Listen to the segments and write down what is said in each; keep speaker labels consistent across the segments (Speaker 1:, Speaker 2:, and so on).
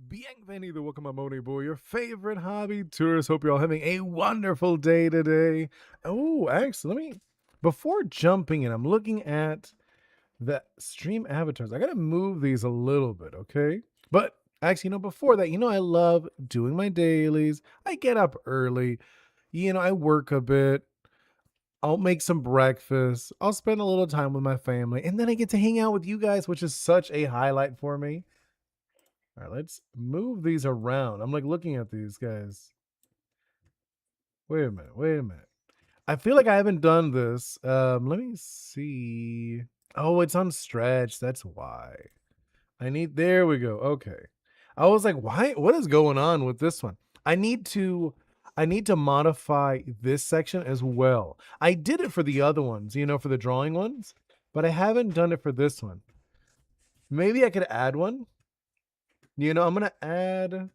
Speaker 1: Bienvenido, welcome to Oni Boi, your favorite hobby tourist. Hope you're all having a wonderful day today. Oh, actually, before jumping in, I'm looking at the stream avatars. I gotta move these a little bit, okay? But actually, before that, I love doing my dailies. I get up early, I work a bit. I'll make some breakfast. I'll spend a little time with my family, and then I get to hang out with you guys, which is such a highlight for me. All right, let's move these around. I'm like looking at these guys. Wait a minute. Wait a minute. I feel like I haven't done this. Let me see. Oh, it's on stretch. That's why. There we go. Okay. I was like, why? What is going on with this one? I need to modify this section as well. I did it for the other ones, for the drawing ones, but I haven't done it for this one. Maybe I could add one. I'm gonna add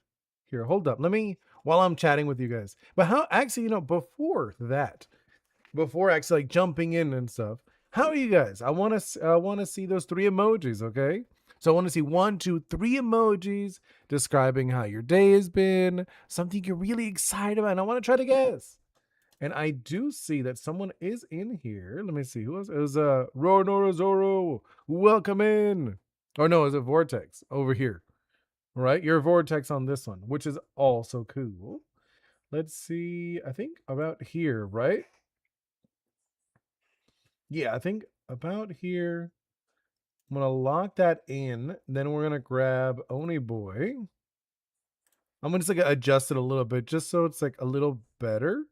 Speaker 1: here. Hold up. Let me while I'm chatting with you guys. But how actually, before that, before actually like jumping in and stuff, how are you guys? I want to see those 3 emojis. Okay, so I want to see 1, 2, 3 emojis describing how your day has been, something you're really excited about. And I want to try to guess. And I do see that someone is in here. Let me see who else. It was Ronorazoro. Welcome in. Or no, is it Vortex over here? Right? Your vortex on this one, which is also cool. Let's see. I think about here, right? Yeah, I think about here. I'm going to lock that in. Then we're going to grab Oni Boi. I'm going to just like adjust it a little bit just so it's like a little better.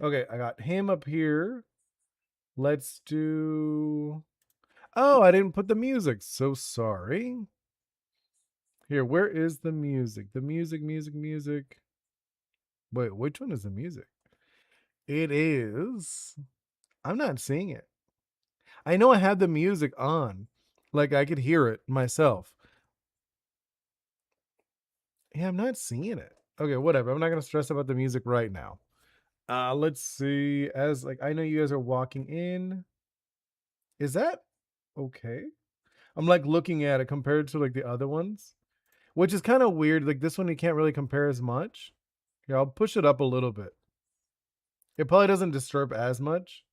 Speaker 1: Okay, I got him up here. Let's do... Oh, I didn't put the music. So sorry. Here, where is the music? The music. Wait, which one is the music? It is. I'm not seeing it. I know I have the music on. Like I could hear it myself. Yeah, I'm not seeing it. Okay, whatever. I'm not gonna stress about the music right now. Let's see. As like I know you guys are walking in. Is that okay? I'm like looking at it compared to like the other ones, which is kind of weird. Like this one you can't really compare as much. Here, I'll push it up a little bit. It probably doesn't disturb as much.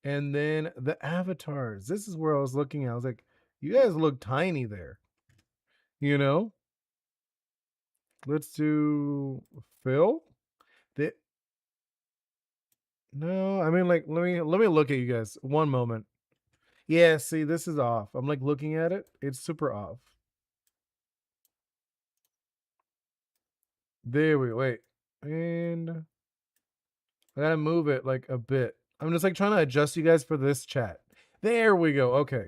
Speaker 1: And then the avatars. This is where I was looking at. I was like, you guys look tiny there. You know? Let's do Phil. The, no, I mean like let me look at you guys. One moment. Yeah, see, this is off. I'm like looking at it. It's super off. There we go. Wait. And I gotta move it like a bit. I'm just like trying to adjust you guys for this chat. There we go. Okay.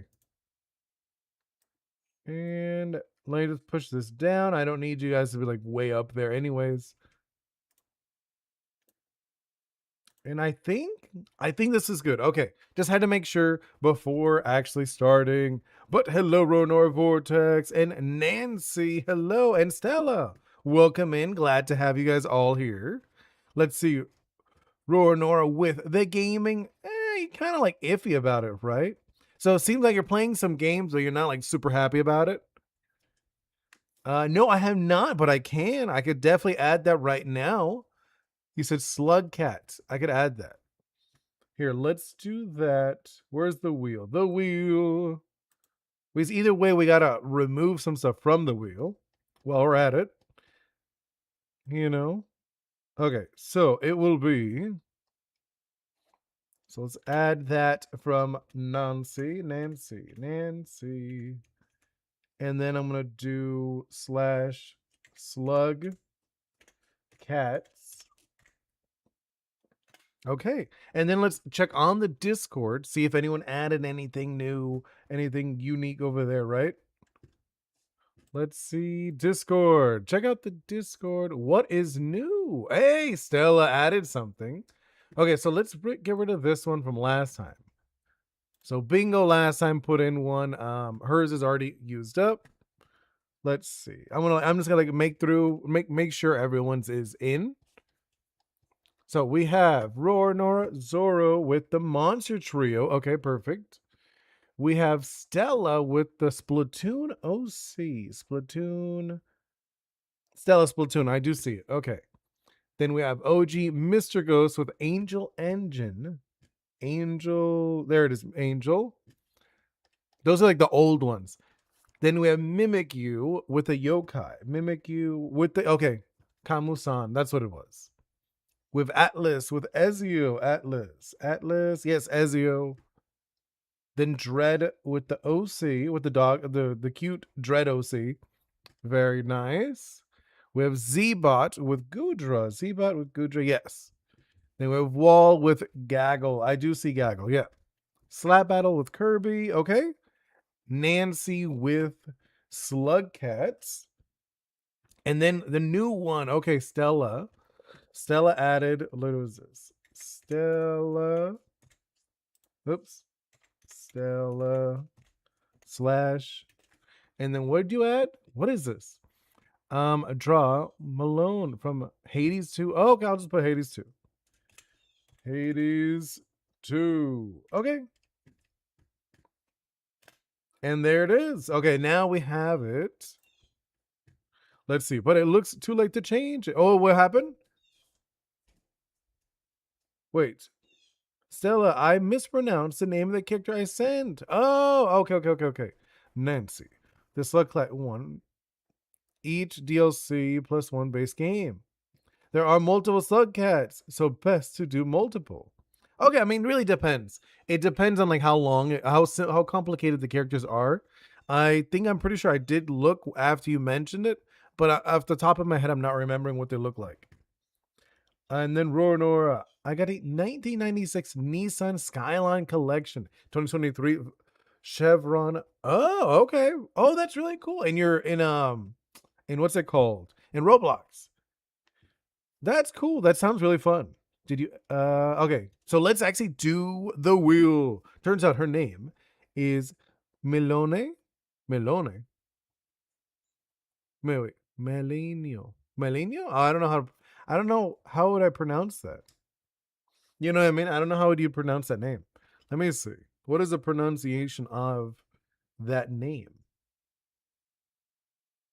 Speaker 1: And let me just push this down. I don't need you guys to be like way up there anyways. And I think this is good. Okay, just had to make sure before actually starting. But hello, Ronor Vortex and Nancy. Hello, and Stella. Welcome in. Glad to have you guys all here. Let's see. Ronor with the gaming. Kind of like iffy about it, right? So it seems like you're playing some games, but you're not like super happy about it. No, I have not, but I can. I could definitely add that right now. You said slug cat. I could add that. Here, let's do that. Where's the wheel? The wheel. Because either way, we gotta remove some stuff from the wheel while we're at it. Okay, so it will be. So let's add that from Nancy. And then I'm gonna do slash slug cats. Okay. And then let's check on the Discord, see if anyone added anything new, anything unique over there, right? Let's see. Discord. Check out the Discord. What is new? Hey, Stella added something. Okay, so let's get rid of this one from last time. So Bingo last time put in one. Hers is already used up. Let's see. I'm just gonna like make sure everyone's is in. So we have Roar Nora Zoro with the Monster Trio. Okay, perfect. We have Stella with the Splatoon OC. Splatoon. Stella Splatoon. I do see it. Okay. Then we have OG Mr. Ghost with Angel Engine. Angel. There it is. Angel. Those are like the old ones. Then we have Mimic You with a yokai. Mimic You with the. Okay. Kamusan. That's what it was. With Atlas. With Ezio. Atlas. Atlas. Yes, Ezio. Then Dread with the OC. With the dog. The cute Dread OC. Very nice. We have Z-Bot with Gudra. Z-Bot with Gudra, yes. Then we have Wall with Gaggle. I do see Gaggle, yeah. Slap Battle with Kirby, okay. Nancy with Slugcats. And then the new one, okay, Stella. Stella added, what was this? Stella. Oops. Stella slash. And then what did you add? What is this? Draw Malone from Hades 2. Oh, okay, I'll just put Hades 2. Hades 2. Okay. And there it is. Okay, now we have it. Let's see. But it looks too late to change it. Oh, what happened? Wait. Stella, I mispronounced the name of the character I sent. Oh, okay. Nancy. The Slug one. Each DLC plus one base game. There are multiple Slugcats, so best to do multiple. Okay, I mean, really depends. It depends on like how long, how complicated the characters are. I think I'm pretty sure I did look after you mentioned it, but off the top of my head, I'm not remembering what they look like. And then Roranora, I got a 1996 Nissan Skyline Collection, 2023 Chevron. Oh, okay. Oh, that's really cool. And you're in what's it called? In Roblox. That's cool. That sounds really fun. Did you okay. So let's actually do the wheel. Turns out her name is Melone. Melone. Wait. Melenio. Melenio? Oh, I don't know how would I pronounce that. You know what I mean? I don't know how would you pronounce that name. Let me see. What is the pronunciation of that name?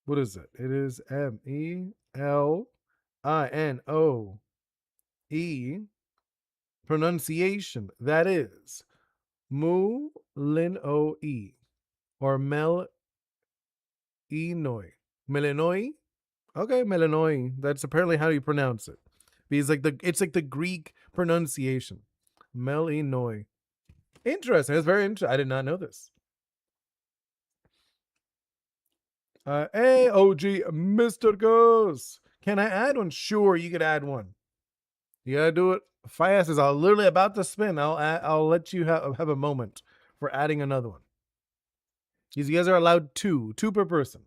Speaker 1: What is it? It is Melinoe. Pronunciation. That is Mu-lin-o-e or Mel-enoy. Melanoi? Okay, Melanoi. That's apparently how you pronounce it. Because it's like the Greek pronunciation. Melanoi. Interesting. That's very interesting. I did not know this. Hey, OG, Mr. Ghost. Can I add one? Sure, you could add one. You gotta do it fast as I'm literally about to spin. I'll let you have a moment for adding another one. You guys are allowed two per person.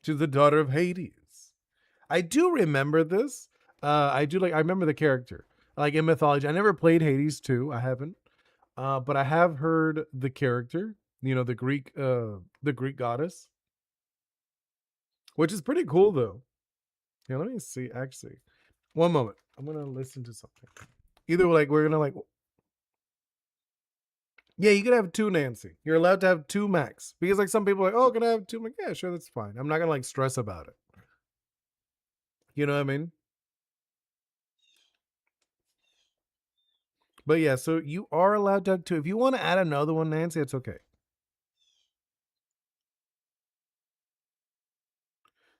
Speaker 1: To the daughter of Hades. I do remember this. I remember the character. Like in mythology. I never played Hades 2. I haven't. But I have heard the character, you know, the Greek goddess. Which is pretty cool though. Yeah, let me see. Actually. One moment. I'm gonna listen to something. Either like we're gonna like yeah, you can have two, Nancy. You're allowed to have two max. Because like some people are like, oh, can I have two? I'm like, yeah, sure, that's fine. I'm not gonna like stress about it. You know what I mean? But yeah, so you are allowed to have two. If you want to add another one, Nancy, it's okay.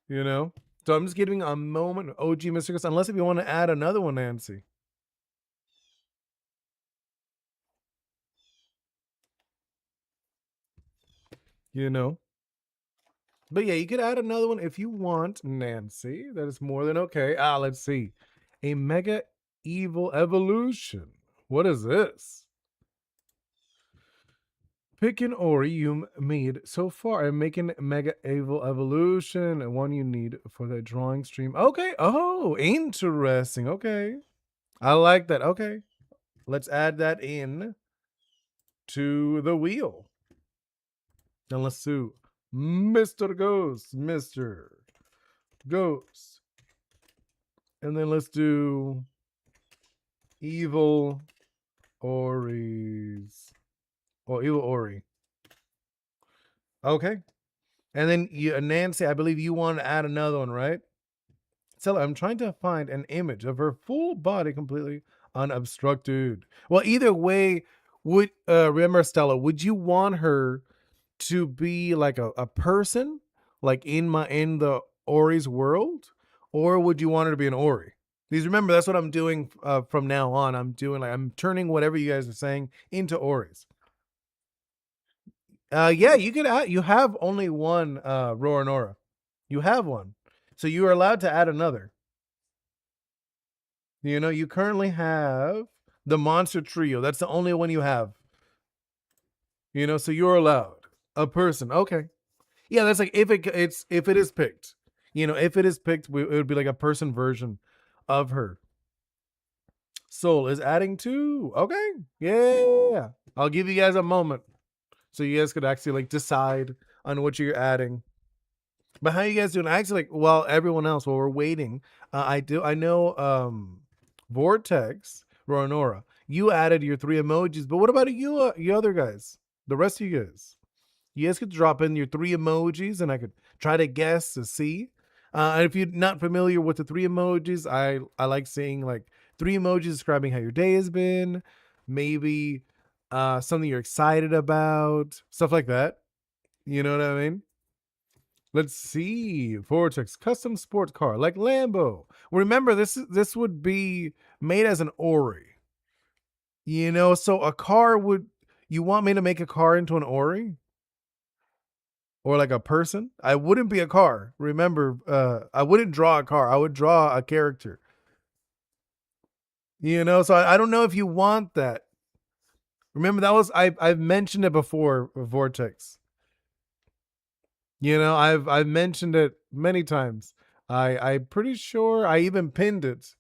Speaker 1: You know? So I'm just giving a moment, OG Mr. Ghost, unless if you want to add another one, Nancy. You know? But yeah, you could add another one if you want, Nancy. That is more than okay. Let's see. A Mega Evil Evolution. What is this? Pick an Ori you made so far and make an Mega Evil Evolution and one you need for the drawing stream. Okay. Oh, interesting. Okay. I like that. Okay. Let's add that in to the wheel. Now let's do Mr. Ghost. Mr. Ghost. And then let's do Evil Ori's. Or Evil Ori. Okay. And then you, Nancy, I believe you want to add another one, right? Stella, I'm trying to find an image of her full body completely unobstructed. Well, either way, would remember Stella, would you want her to be like a person, like in the Ori's world, or would you want her to be an Ori? Because remember, that's what I'm doing from now on. I'm doing like I'm turning whatever you guys are saying into Oris. Yeah, you could add. You have only one Roranora. You have one, so you are allowed to add another. You know, you currently have the monster trio. That's the only one you have. You know, so you're allowed a person. Okay, yeah, that's like if it is picked. You know, if it is picked, it would be like a person version of her. Soul is adding two. Okay, yeah. I'll give you guys a moment so you guys could actually like decide on what you're adding. But how you guys doing? Actually, like, well, everyone else, while we're waiting, I know, Vortex, Ronora, you added your three emojis, but what about you other guys? The rest of you guys? You guys could drop in your three emojis and I could try to guess to see. And if you're not familiar with the three emojis, I like seeing like three emojis describing how your day has been, maybe something you're excited about, stuff like that. You know what I mean? Let's see. Vortex custom sport car like Lambo. Remember, this would be made as an Ori. You know, so a car would you want me to make a car into an Ori? Or like a person? I wouldn't be a car. Remember, I wouldn't draw a car. I would draw a character. You know, so I don't know if you want that. Remember that was I've mentioned it before, Vortex. You know, I've mentioned it many times. I'm pretty sure I even pinned it.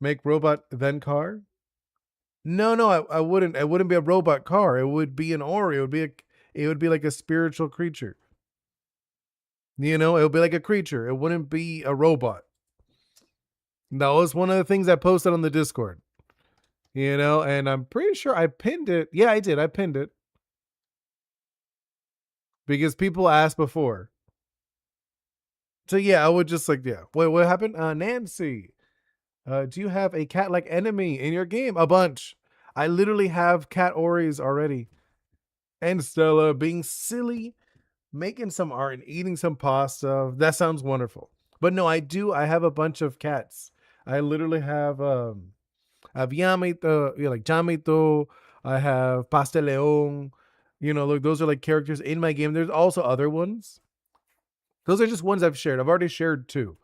Speaker 1: Make robot then car? No, no, I wouldn't. It wouldn't be a robot car. It would be an Ori. It would be like a spiritual creature. You know, it would be like a creature. It wouldn't be a robot. That was one of the things I posted on the Discord. You know, and I'm pretty sure I pinned it. Yeah, I did. I pinned it because people asked before. So yeah, I would just like yeah. Wait, what happened? Nancy, do you have a cat-like enemy in your game? A bunch. I literally have cat Oris already. And Stella being silly, making some art and eating some pasta. That sounds wonderful. But no, I do. I have a bunch of cats. I literally have Yamito, you know, like Jamito. I have Pasteleon. You know, look, those are like characters in my game. There's also other ones. Those are just ones I've shared. I've already shared two.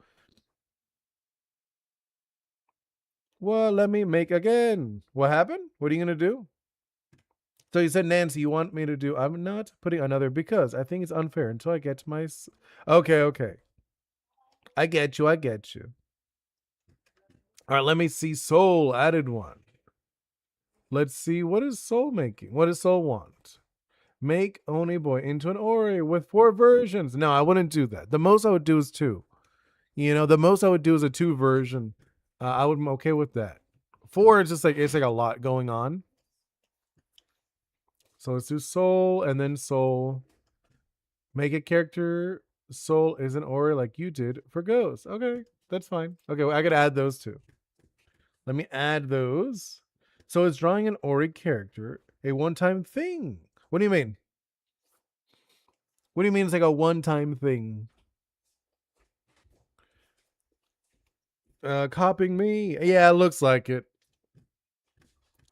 Speaker 1: Well, let me make again. What happened? What are you gonna do? So you said, Nancy, you want me to do? I'm not putting another because I think it's unfair until I get to my. Okay, okay. I get you. I get you. All right, let me see. Soul added one. Let's see. What is Soul making? What does Soul want? Make Oni Boi into an Ori with 4 versions. No, I wouldn't do that. The most I would do is 2. You know, the most I would do is a 2 version. I would be okay with that. 4 is just like it's like a lot going on. So let's do Soul and then Soul. Make a character Soul is an Ori like you did for Ghost. Okay, that's fine. Okay, well, I gotta add those two. Let me add those. So it's drawing an Ori character, a one-time thing. What do you mean? What do you mean it's like a one-time thing? Copying me? Yeah, it looks like it.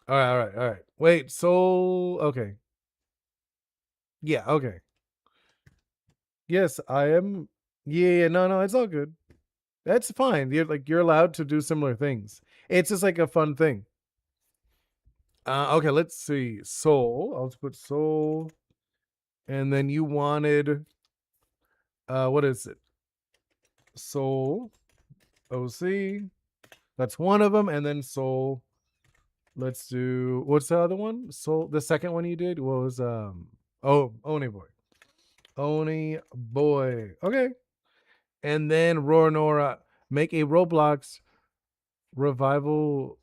Speaker 1: All right, all right, all right. Wait, Soul. Okay. Yeah, okay. Yes, I am. Yeah, no, no, it's all good. That's fine. You're allowed to do similar things. It's just like a fun thing. Okay, let's see. Soul. I'll just put Soul. And then you wanted what is it? Soul. OC. That's one of them. And then Soul. Let's do what's the other one? Soul. The second one you did was Oni Boi. Oni Boi. Okay. And then Roranora, make a Roblox revival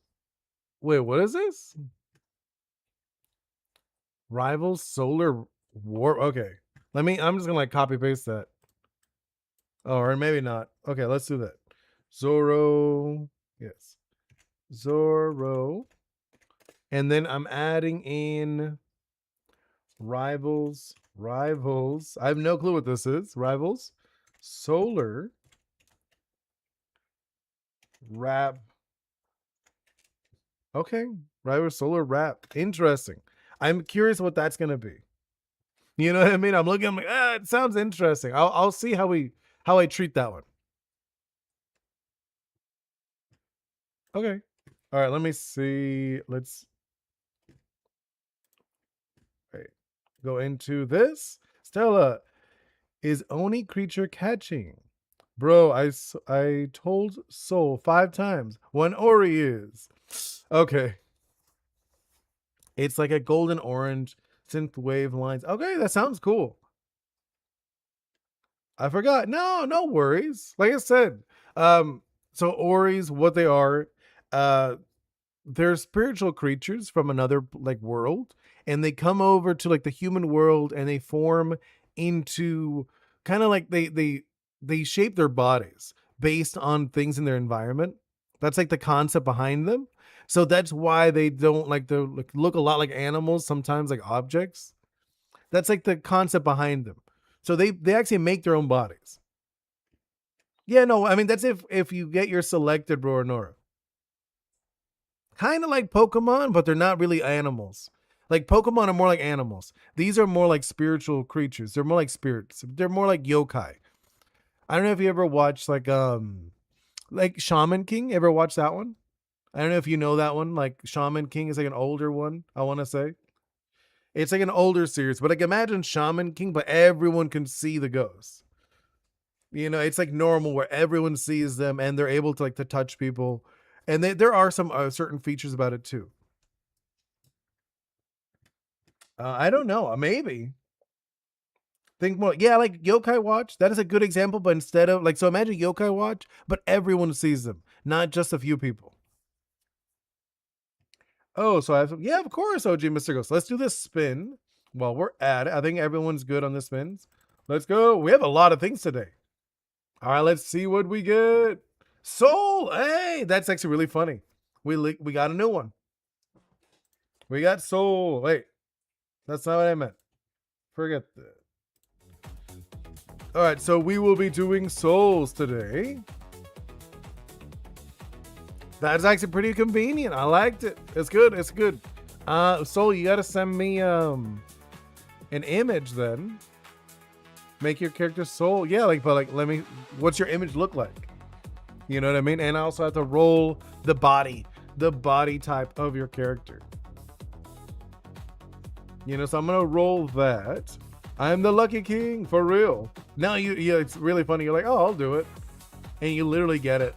Speaker 1: Wait, what is this? Rivals Solar War. Okay. I'm just gonna like copy paste that. Oh, or maybe not. Okay, let's do that. Zoro. Yes. Zoro. And then I'm adding in Rivals. Rivals. I have no clue what this is. Rivals. Solar. Rap. Okay. Rivals Solar Rap. Interesting. I'm curious what that's gonna be. You know what I mean? I'm looking. I'm like, it sounds interesting. I'll see how I treat that one. Okay. All right. Let me see. Let's go into this. Stella, is Oni creature catching? Bro, I told Soul 5 times when Ori is. Okay. It's like a golden orange synth wave lines. Okay, that sounds cool. I forgot. No worries. Like I said, so Oris, what they are, uh, they're spiritual creatures from another like world, and they come over to like the human world, and they form into kind of like they shape their bodies based on things in their environment. That's like the concept behind them. So that's why they don't like to look a lot like animals, sometimes like objects. That's like the concept behind them. So they actually make their own bodies. Yeah, no, I mean that's if you get your selected bro or Nora. Kind of like Pokemon, but they're not really animals. Like Pokemon are more like animals. These are more like spiritual creatures. They're more like spirits. They're more like yokai. I don't know if you ever watched like Shaman King. Ever watched that one? I don't know if you know that one. Like Shaman King is like an older one, I want to say. It's like an older series, but like imagine Shaman King, but everyone can see the ghosts. You know, it's like normal where everyone sees them and they're able to like to touch people. And there are some certain features about it too. I don't know. Maybe think more. Yeah, like Yokai Watch. That is a good example. But instead of like, so imagine Yokai Watch, but everyone sees them, not just a few people. Oh, so I have yeah, of course, OG Mr. Ghost. Let's do this spin while we're at it. I think everyone's good on the spins. Let's go. We have a lot of things today. All right, let's see what we get. Soul. Hey, that's actually really funny. We got a new one. We got Soul. Wait, that's not what I meant. Forget that. All right, so we will be doing souls today. That's actually pretty convenient. I liked it. It's good. It's good. Soul, you gotta send me an image then. Make your character soul. Yeah, like, but like, let me. What's your image look like? You know what I mean? And I also have to roll the body type of your character. You know, so I'm gonna roll that. I'm the lucky king for real. Now it's really funny. You're like, oh, I'll do it, and you literally get it.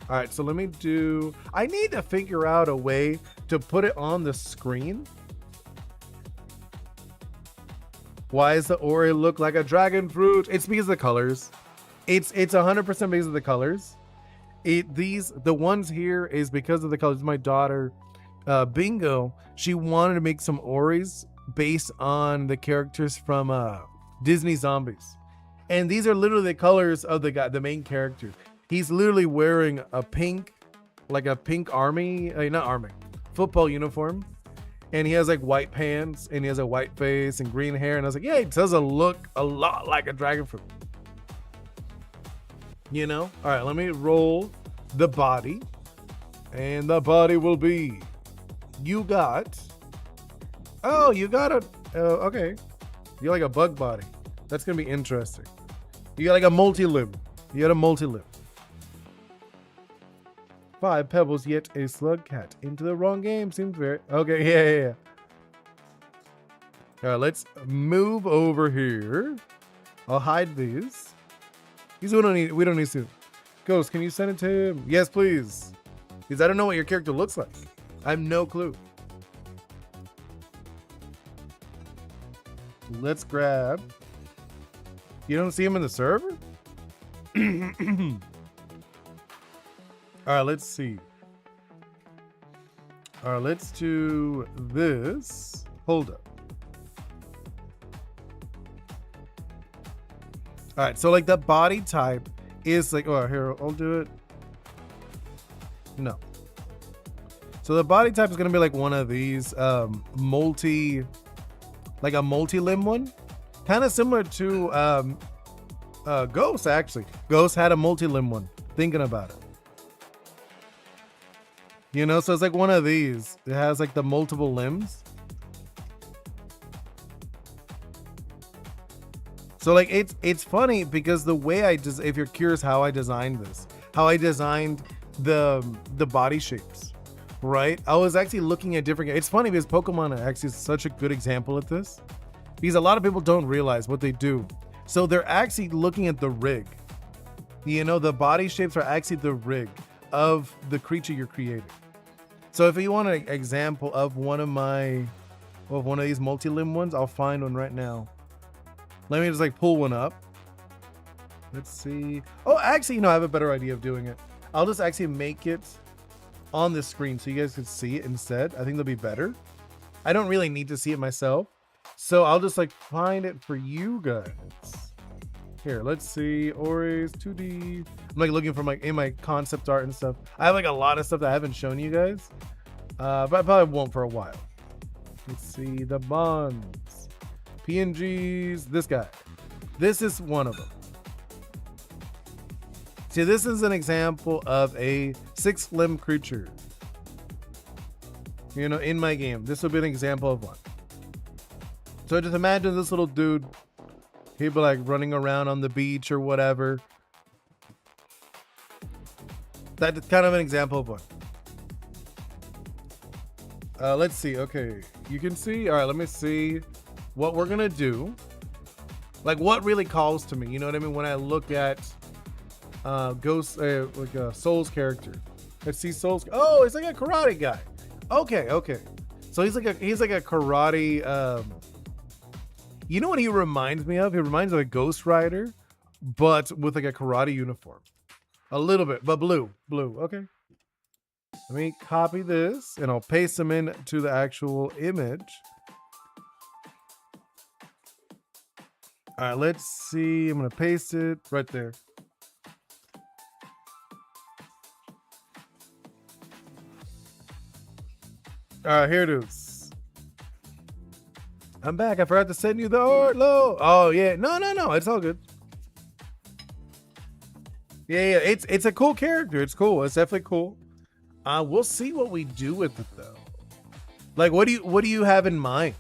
Speaker 1: All right, so let me do. I need to figure out a way to put it on the screen. Why does the Ori look like a dragon fruit? It's because of the colors. It's 100% because of the colors. The ones here is because of the colors. My daughter, Bingo, she wanted to make some Oris based on the characters from Disney Zombies, and these are literally the colors of the main character. He's literally wearing a pink, like a pink army, not army, football uniform, and he has like white pants, and he has a white face and green hair, and I was like, yeah, it does look a lot like a dragon fruit. You know? All right, let me roll the body, and the body will be. You got. Oh, you got a. Okay. You got like a bug body. That's gonna be interesting. You got like a multi-limb. You got a multi-limb. 5 pebbles, yet a slug cat. Into the wrong game. Seems very. Okay, yeah. All right, let's move over here. I'll hide these. We don't need to. Ghost, can you send it to him? Yes, please. Because I don't know what your character looks like. I have no clue. Let's grab. You don't see him in the server? All right, let's see. All right, let's do this. Hold up. All right, so like the body type is like, oh, here, I'll do it. No. So the body type is gonna be like one of these like a multi-limb one. Kind of similar to Ghost, actually. Ghost had a multi-limb one, thinking about it. You know, so it's like one of these. It has like the multiple limbs. So like it's funny because the way if you're curious how I designed this, how I designed the body shapes, right? I was actually looking at different. It's funny because Pokemon actually is such a good example of this, because a lot of people don't realize what they do. So they're actually looking at the rig. You know, the body shapes are actually the rig of the creature you're creating. So if you want an example of one of these multi-limb ones, I'll find one right now. Let me just like pull one up. Let's see. Oh, actually, you know, I have a better idea of doing it. I'll just actually make it on the screen so you guys can see it instead. I think that'll be better. I don't really need to see it myself, so I'll just like find it for you guys. Here, let's see. Ori's 2D. I'm like looking for like in my concept art and stuff. I have like a lot of stuff that I haven't shown you guys, but I probably won't for a while. Let's see the bonds, PNGs. This guy. This is one of them. See, this is an example of a 6-limb creature. You know, in my game, this will be an example of one. So just imagine this little dude. He'd be like running around on the beach or whatever. That's kind of an example of one. Let's see. Okay, you can see. All right, let me see what we're gonna do. Like what really calls to me. You know what I mean? When I look at Ghost, like a Soul's character. Let's see Soul's. Oh, it's like a karate guy. Okay. So he's like a karate. You know what he reminds me of? He reminds me of a Ghost Rider, but with like a karate uniform. A little bit, but blue. Okay. Let me copy this and I'll paste them into the actual image. All right, let's see. I'm going to paste it right there. All right, here it is. I'm back. I forgot to send you the art. Oh yeah, no, it's all good. Yeah, it's a cool character. It's cool. It's definitely cool. We'll see what we do with it though. Like, what do you have in mind?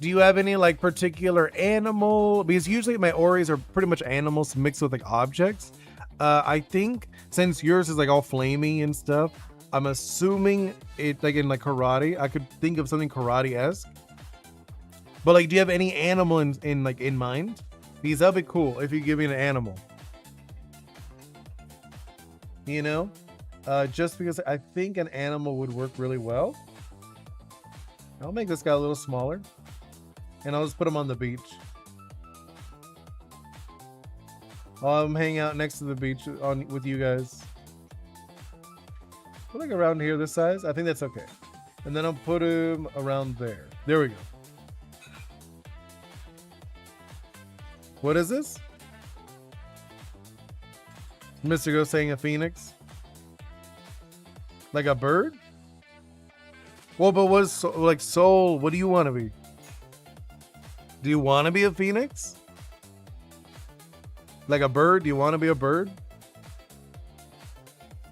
Speaker 1: Do you have any like particular animal? Because usually my Oris are pretty much animals mixed with like objects. I think since yours is like all flamey and stuff, I'm assuming it like in like karate. I could think of something karate-esque. But like, do you have any animal in mind? Because that'd be cool if you give me an animal. You know, just because I think an animal would work really well. I'll make this guy a little smaller, and I'll just put him on the beach. I'm hanging out next to the beach with you guys. Put like around here, this size. I think that's okay. And then I'll put him around there. There we go. What is this? Mr. Go saying a phoenix? Like a bird? Well, but what is like Soul? What do you want to be? Do you want to be a phoenix? Like a bird? Do you want to be a bird?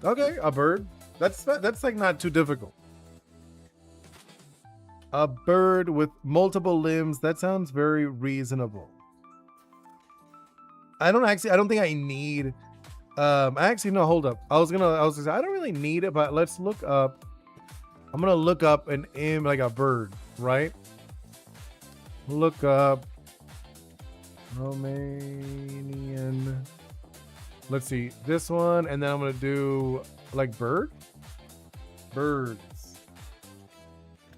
Speaker 1: Okay, a bird. That's like not too difficult. A bird with multiple limbs. That sounds very reasonable. I don't think I need. Actually, no, hold up. I was gonna say I don't really need it, but let's look up. I'm gonna look up an image like a bird, right? Look up Romanian. Let's see this one, and then I'm gonna do like birds.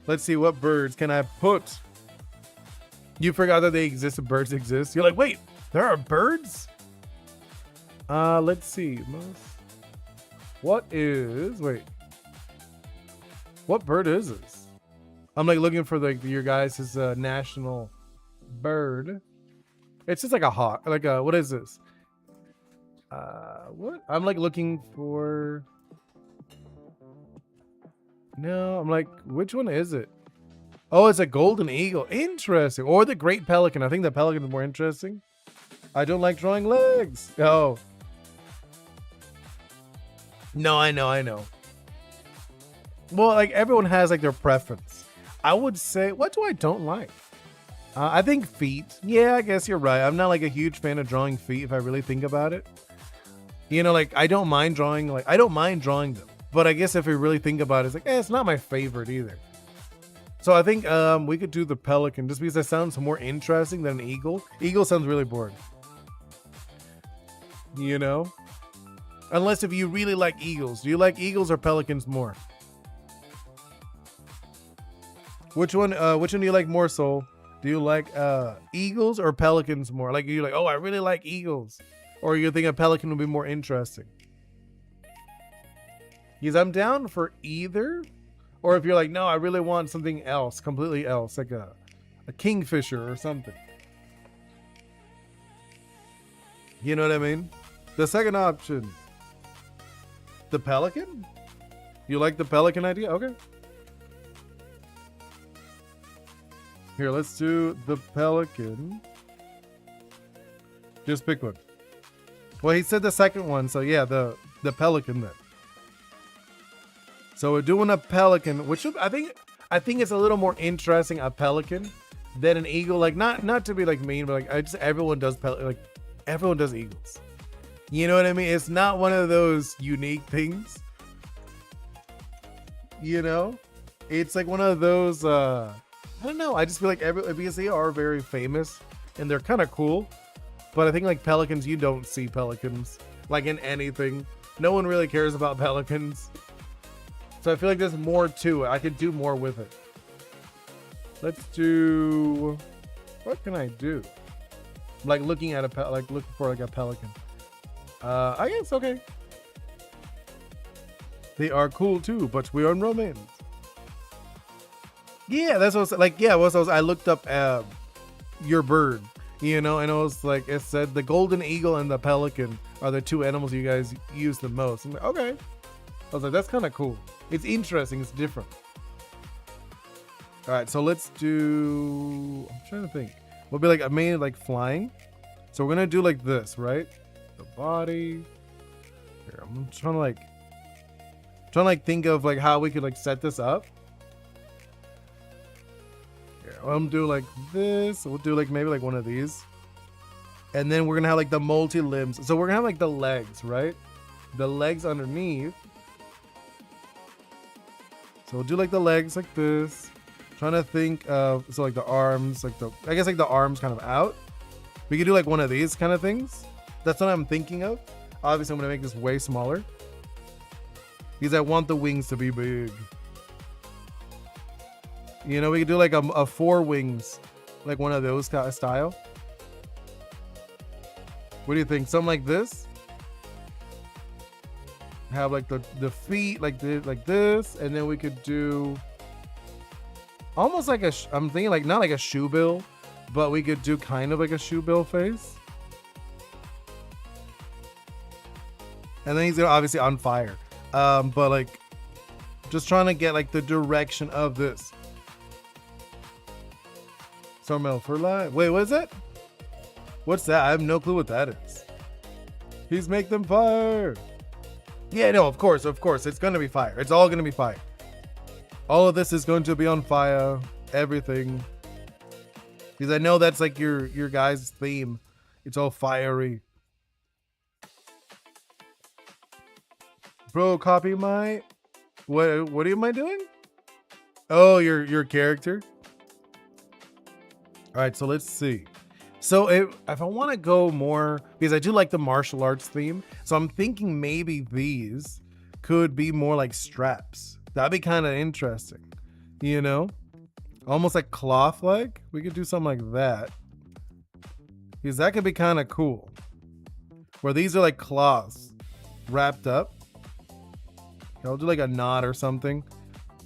Speaker 1: Let's see what birds can I put. You forgot that they exist. Birds exist. You're like, wait, there are birds. Let's see. What's What bird is this? I'm like looking for like your guys' national bird. It's just like a hawk. Like a, what is this? What? I'm like looking for. No, I'm like, which one is it? Oh, it's a golden eagle. Interesting. Or the great pelican. I think the pelican is more interesting. I don't like drawing legs. Oh. No, I know. Well, like everyone has like their preference. I would say, what do I don't like? I think feet. Yeah, I guess you're right. I'm not like a huge fan of drawing feet if I really think about it. You know, like I don't mind drawing them. But I guess if we really think about it, it's like, it's not my favorite either. So I think we could do the pelican just because that sounds more interesting than an eagle. Eagle sounds really boring. You know? Unless if you really like eagles. Do you like eagles or pelicans more? Which one do you like more, Soul? Do you like eagles or pelicans more? Like you're like, oh, I really like eagles. Or you think a pelican would be more interesting? Because I'm down for either. Or if you're like, no, I really want something else, completely else, like a kingfisher or something. You know what I mean? The second option. The pelican? You like the pelican idea? Okay. Here, let's do the pelican. Just pick one. Well, he said the second one, so yeah, the pelican then. So we're doing a pelican, which I think it's a little more interesting, a pelican, than an eagle. Like not to be like mean, but like everyone does everyone does eagles. You know what I mean? It's not one of those unique things. You know? It's like one of those I don't know. I just feel like because they are very famous and they're kind of cool. But I think like pelicans, you don't see pelicans like in anything. No one really cares about pelicans. So I feel like there's more to it. I could do more with it. Let's do. What can I do? Like looking at looking for like a pelican. I guess okay. They are cool too, but we are in romance. Yeah, that's what I was like. Yeah, I looked up your bird, you know, and it was like it said the golden eagle and the pelican are the two animals you guys use the most. I'm like, okay. I was like, that's kind of cool. It's interesting. It's different. All right, so let's do. I'm trying to think. We'll be like mainly like flying. So we're gonna do like this, right? The body. Here, I'm trying to think of like how we could like set this up. Here, I'm do like this. We'll do like maybe like one of these, and then we're gonna have like the multi limbs. So we're gonna have like the legs, right? The legs underneath. So we'll do like the legs like this. Trying to think of, so like the arms, I guess like the arms kind of out. We could do like one of these kind of things. That's what I'm thinking of. Obviously, I'm going to make this way smaller. Because I want the wings to be big. You know, we could do like a 4 wings. Like one of those kind of style. What do you think? Something like this? Have like the feet like this, and then we could do almost like I'm thinking like not like a shoe bill, but we could do kind of like a shoe bill face. And then he's obviously on fire, but like just trying to get like the direction of this. Sormel for life. Wait, what is that? What's that? I have no clue what that is. He's make them fire. Yeah, no, of course. It's going to be fire. It's all going to be fire. All of this is going to be on fire. Everything. Because I know that's like your guys' theme. It's all fiery. Bro, copy my... What am I doing? Oh, your character? Alright, so let's see. So if I want to go more, because I do like the martial arts theme, so I'm thinking maybe these could be more like straps. That'd be kind of interesting, you know? Almost like cloth like. We could do something like that. Because that could be kind of cool. Where these are like cloths wrapped up. I'll do like a knot or something.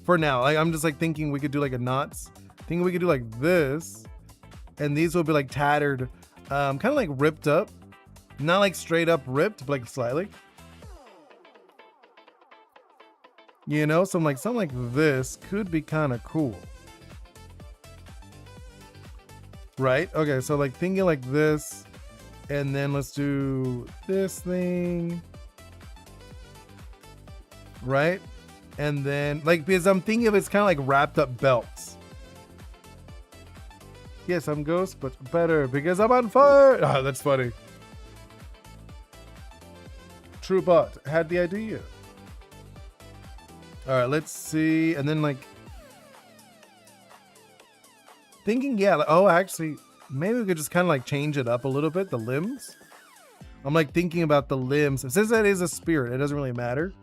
Speaker 1: for now. Like, I'm just like thinking we could do like a knots. Thinking we could do like this, and these will be like tattered, kind of like ripped up, not like straight up ripped, but like slightly. You know, something like this could be kind of cool. Right? Okay, so like thinking like this, and then let's do this thing. Right? And then like, because I'm thinking of it's kind of like wrapped up belts. Yes, I'm Ghost, but better because I'm on fire. Oh, that's funny. True bot had the idea. All right, let's see. And then like thinking, yeah, like, oh, actually, maybe we could just kind of like change it up a little bit, the limbs. I'm like thinking about the limbs. Since that is a spirit, it doesn't really matter.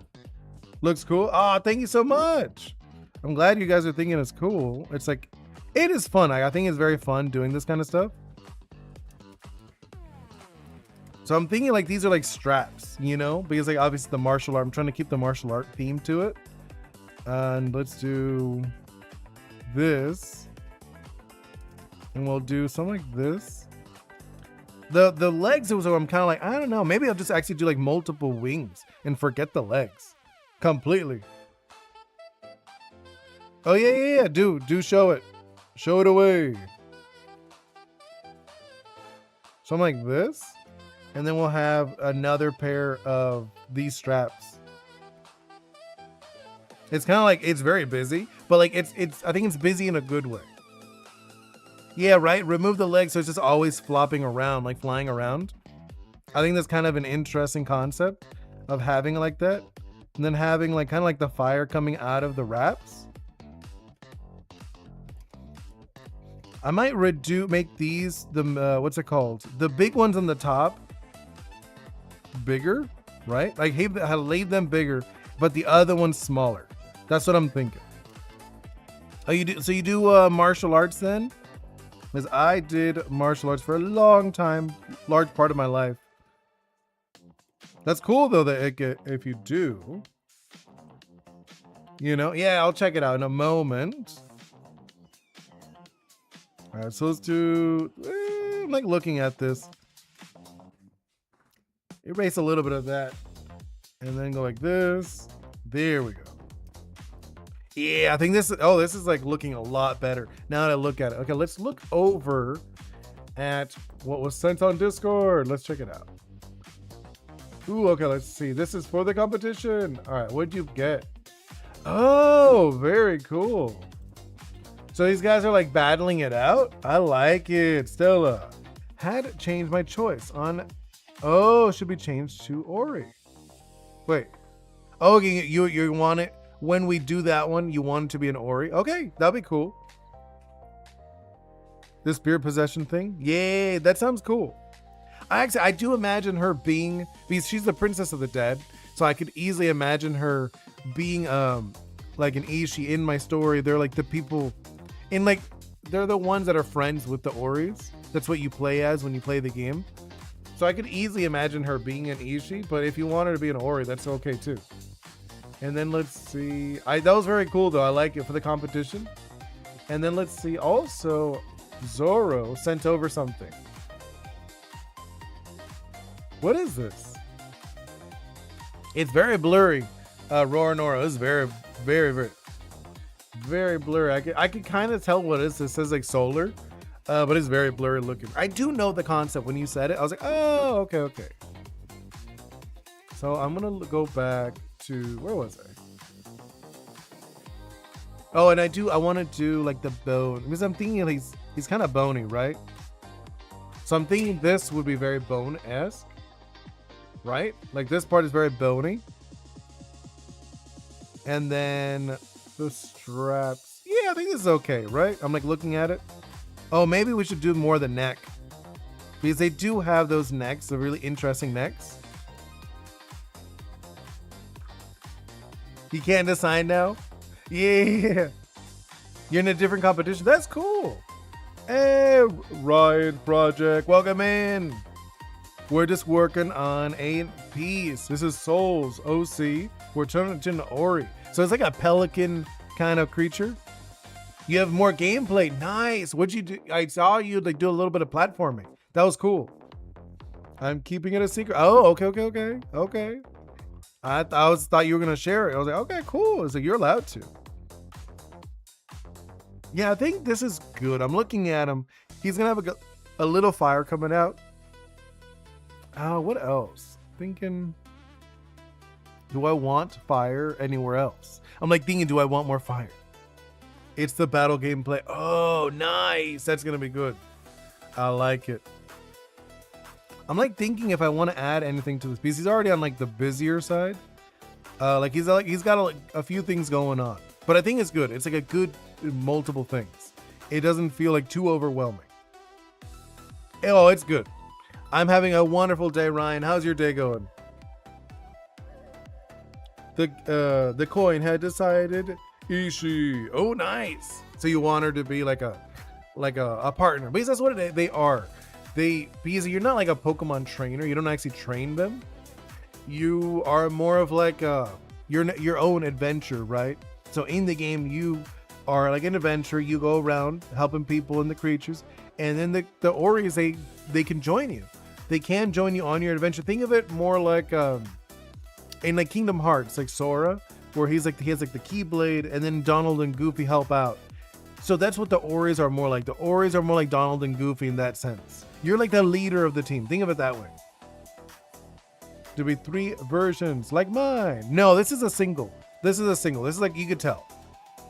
Speaker 1: Looks cool. Oh, thank you so much. I'm glad you guys are thinking it's cool. It's like, it is fun. I think it's very fun doing this kind of stuff. So I'm thinking like these are like straps, you know, because like obviously the martial art, I'm trying to keep the martial art theme to it. And let's do this. And we'll do something like this. The legs is what I'm kind of like, I don't know. Maybe I'll just actually do like multiple wings and forget the legs completely. Oh yeah. Do show it. Show it away. Something like this. And then we'll have another pair of these straps. It's kind of like, it's very busy, but like it's I think it's busy in a good way. Yeah, right? Remove the legs so it's just always flopping around, like flying around. I think that's kind of an interesting concept of having it like that. And then having like kind of like the fire coming out of the wraps. I might make these the what's it called? The big ones on the top bigger, right? Like I laid them bigger, but the other one's smaller. That's what I'm thinking. Oh, you do? So you do martial arts then? Because I did martial arts for a long time, large part of my life. That's cool though that if you do, you know, yeah, I'll check it out in a moment. All right, so let's do, I'm like looking at this. Erase a little bit of that and then go like this. There we go. Yeah, I think this is like looking a lot better now that I look at it. Okay, let's look over at what was sent on Discord. Let's check it out. Ooh, okay, let's see. This is for the competition. All right, what'd you get? Oh, very cool. So these guys are like battling it out. I like it. Stella had changed my choice on. Oh, should be changed to Ori. Wait. Oh, you want it when we do that one? You want it to be an Ori? Okay, that'll be cool. This spirit possession thing. Yay, that sounds cool. I do imagine her being, because she's the princess of the dead, so I could easily imagine her being like an Ishi in my story. They're like the people in like, they're the ones that are friends with the Oris. That's what you play as when you play the game. So I could easily imagine her being an Ishi, but if you want her to be an Ori, that's okay too. And then let's see. That was very cool though. I like it for the competition. And then let's see. Also, Zoro sent over something. What is this? It's very blurry. Roranora is very, very, very, very blurry. I could kind of tell what it is. It says like solar, but it's very blurry looking. I do know the concept. When you said it, I was like, oh, okay. So I'm gonna go back to, where was I? Oh, and I want to do like the bone, because I'm thinking he's kind of bony, right? So I'm thinking this would be very bone-esque, right? Like this part is very bony. And then the straps. Yeah, I think this is okay, right? I'm like looking at it. Oh, maybe we should do more the neck, because they do have those necks, the really interesting necks. You can't decide now? Yeah. You're in a different competition. That's cool. Hey, Ryan Project, welcome in. We're just working on a piece. This is Souls OC. We're turning it into Ori. So it's like a pelican kind of creature. You have more gameplay. Nice. What'd you do? I saw you like do a little bit of platforming. That was cool. I'm keeping it a secret. Oh, okay. I thought you were gonna share it. I was like, okay, cool. It's like you're allowed to. Yeah, I think this is good. I'm looking at him. He's gonna have a little fire coming out. What else? Thinking, do I want fire anywhere else? I'm like thinking, do I want more fire? It's the battle gameplay. Oh, nice. That's gonna be good. I like it. I'm like thinking if I want to add anything to this piece. He's already on like the busier side. He's got a few things going on, but I think it's good. It's like a good multiple things. It doesn't feel like too overwhelming. Oh, it's good. I'm having a wonderful day, Ryan. How's your day going? The coin had decided Ishii. Oh, nice. So you want her to be like a partner, because that's what they are. Because you're not like a Pokemon trainer. You don't actually train them. You are more of like your own adventure, right? So in the game, you are like an adventurer. You go around helping people and the creatures, and then the Oris they can join you. They can join you on your adventure. Think of it more like in like Kingdom Hearts, like Sora, where he has like the Keyblade, and then Donald and Goofy help out. So that's what the Oris are more like. The Oris are more like Donald and Goofy in that sense. You're like the leader of the team. Think of it that way. There'll be 3 versions like mine. No, this is a single. This is like, you could tell.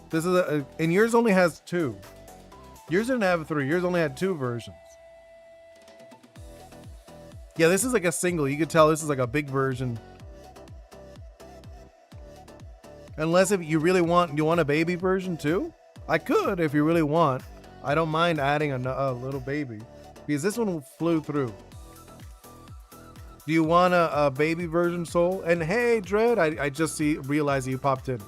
Speaker 1: This is and yours only has 2. Yours didn't have 3. Yours only had 2 versions. Yeah, this is like a single. You could tell this is like a big version. Unless if you really want a baby version too? I could if you really want. I don't mind adding a little baby, because this one flew through. Do you want a baby version, Soul? And hey, Dread, I just realized you popped in.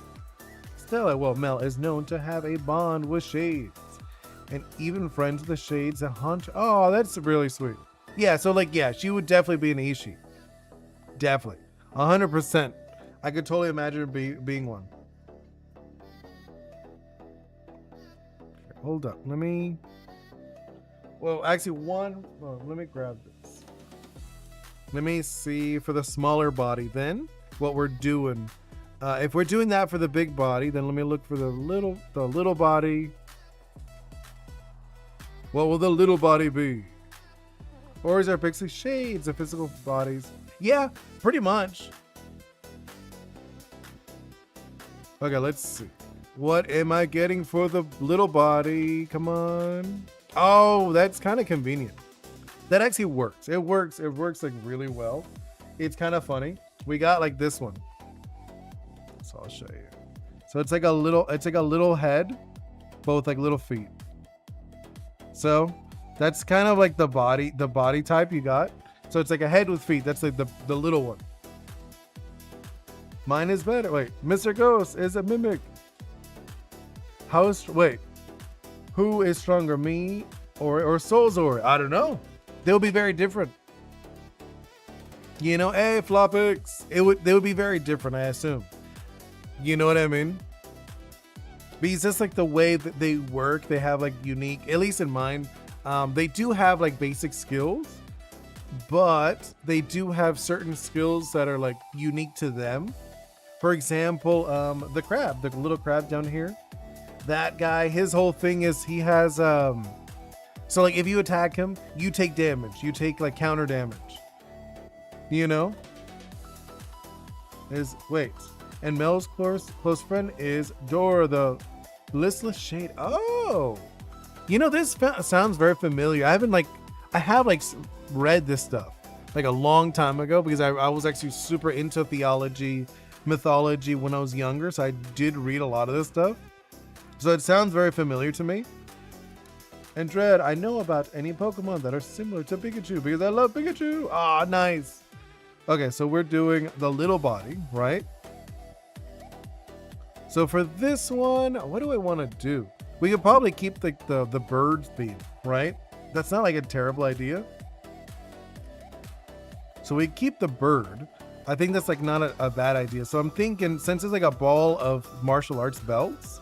Speaker 1: Stella, well, Mel is known to have a bond with Shades, and even friends with the Shades that hunt. Oh, that's really sweet. Yeah, so like, yeah, she would definitely be an Ishii. Definitely. 100%. I could totally imagine her being one. Hold up. Let me grab this. Let me see for the smaller body then what we're doing. If we're doing that for the big body, then let me look for the little body. What will the little body be? Or is our pixie Shades of physical bodies? Yeah, pretty much. Okay, let's see. What am I getting for the little body? Come on. Oh, that's kind of convenient. That actually works. It works like really well. It's kind of funny. We got like this one. So I'll show you. So it's like a little head, both like little feet. So that's kind of like the body type you got. So it's like a head with feet. That's like the little one. Mine is better. Wait, Mr. Ghost is a mimic. Who is stronger, me or Soulzor? I don't know. They'll be very different. You know, hey, Flopix. They would be very different, I assume. You know what I mean? Because just like the way that they work, they have like unique, at least in mine, they do have like basic skills, but they do have certain skills that are like unique to them. For example, the little crab down here, that guy, his whole thing is he has, so like if you attack him, you take damage, you take like counter damage, you know? And Mel's close friend is Dora, the listless shade. Oh, you know, this sounds very familiar. I have read this stuff like a long time ago, because I was actually super into theology, mythology when I was younger, so I did read a lot of this stuff. So it sounds very familiar to me. And Dread, I know about any Pokemon that are similar to Pikachu because I love Pikachu. Ah, nice. Okay, so we're doing the little body, right? So for this one, what do I want to do? We could probably keep the bird theme, right? That's not like a terrible idea. So we keep the bird. I think that's like not a bad idea. So I'm thinking, since it's like a ball of martial arts belts,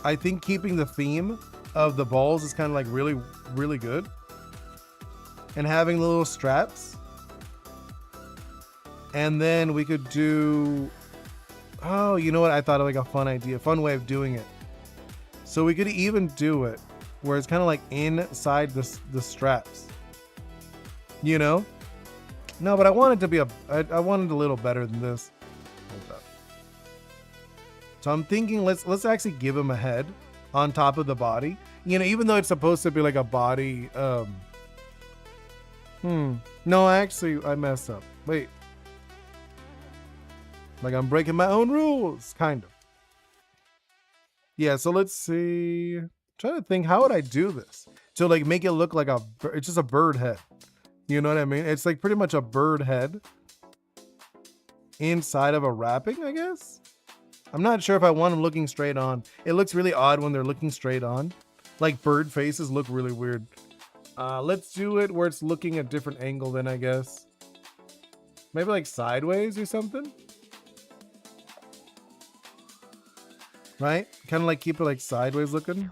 Speaker 1: I think keeping the theme of the balls is kind of like really, really good. And having the little straps. And then we could do, oh, you know what? I thought of like a fun idea, fun way of doing it. So we could even do it where it's kind of like inside the straps. You know? No, but I want it to be I want it a little better than this. So I'm thinking let's actually give him a head on top of the body. You know, even though it's supposed to be like a body. No, actually, I messed up. Wait. Like I'm breaking my own rules, kind of. Yeah, so let's see. I'm trying to think, how would I do this? To like make it look like it's just a bird head. You know what I mean? It's like pretty much a bird head inside of a wrapping, I guess. I'm not sure if I want them looking straight on. It looks really odd when they're looking straight on. Like bird faces look really weird. Let's do it where it's looking a different angle then, I guess. Maybe like sideways or something. Right? Kind of like keep it like sideways looking.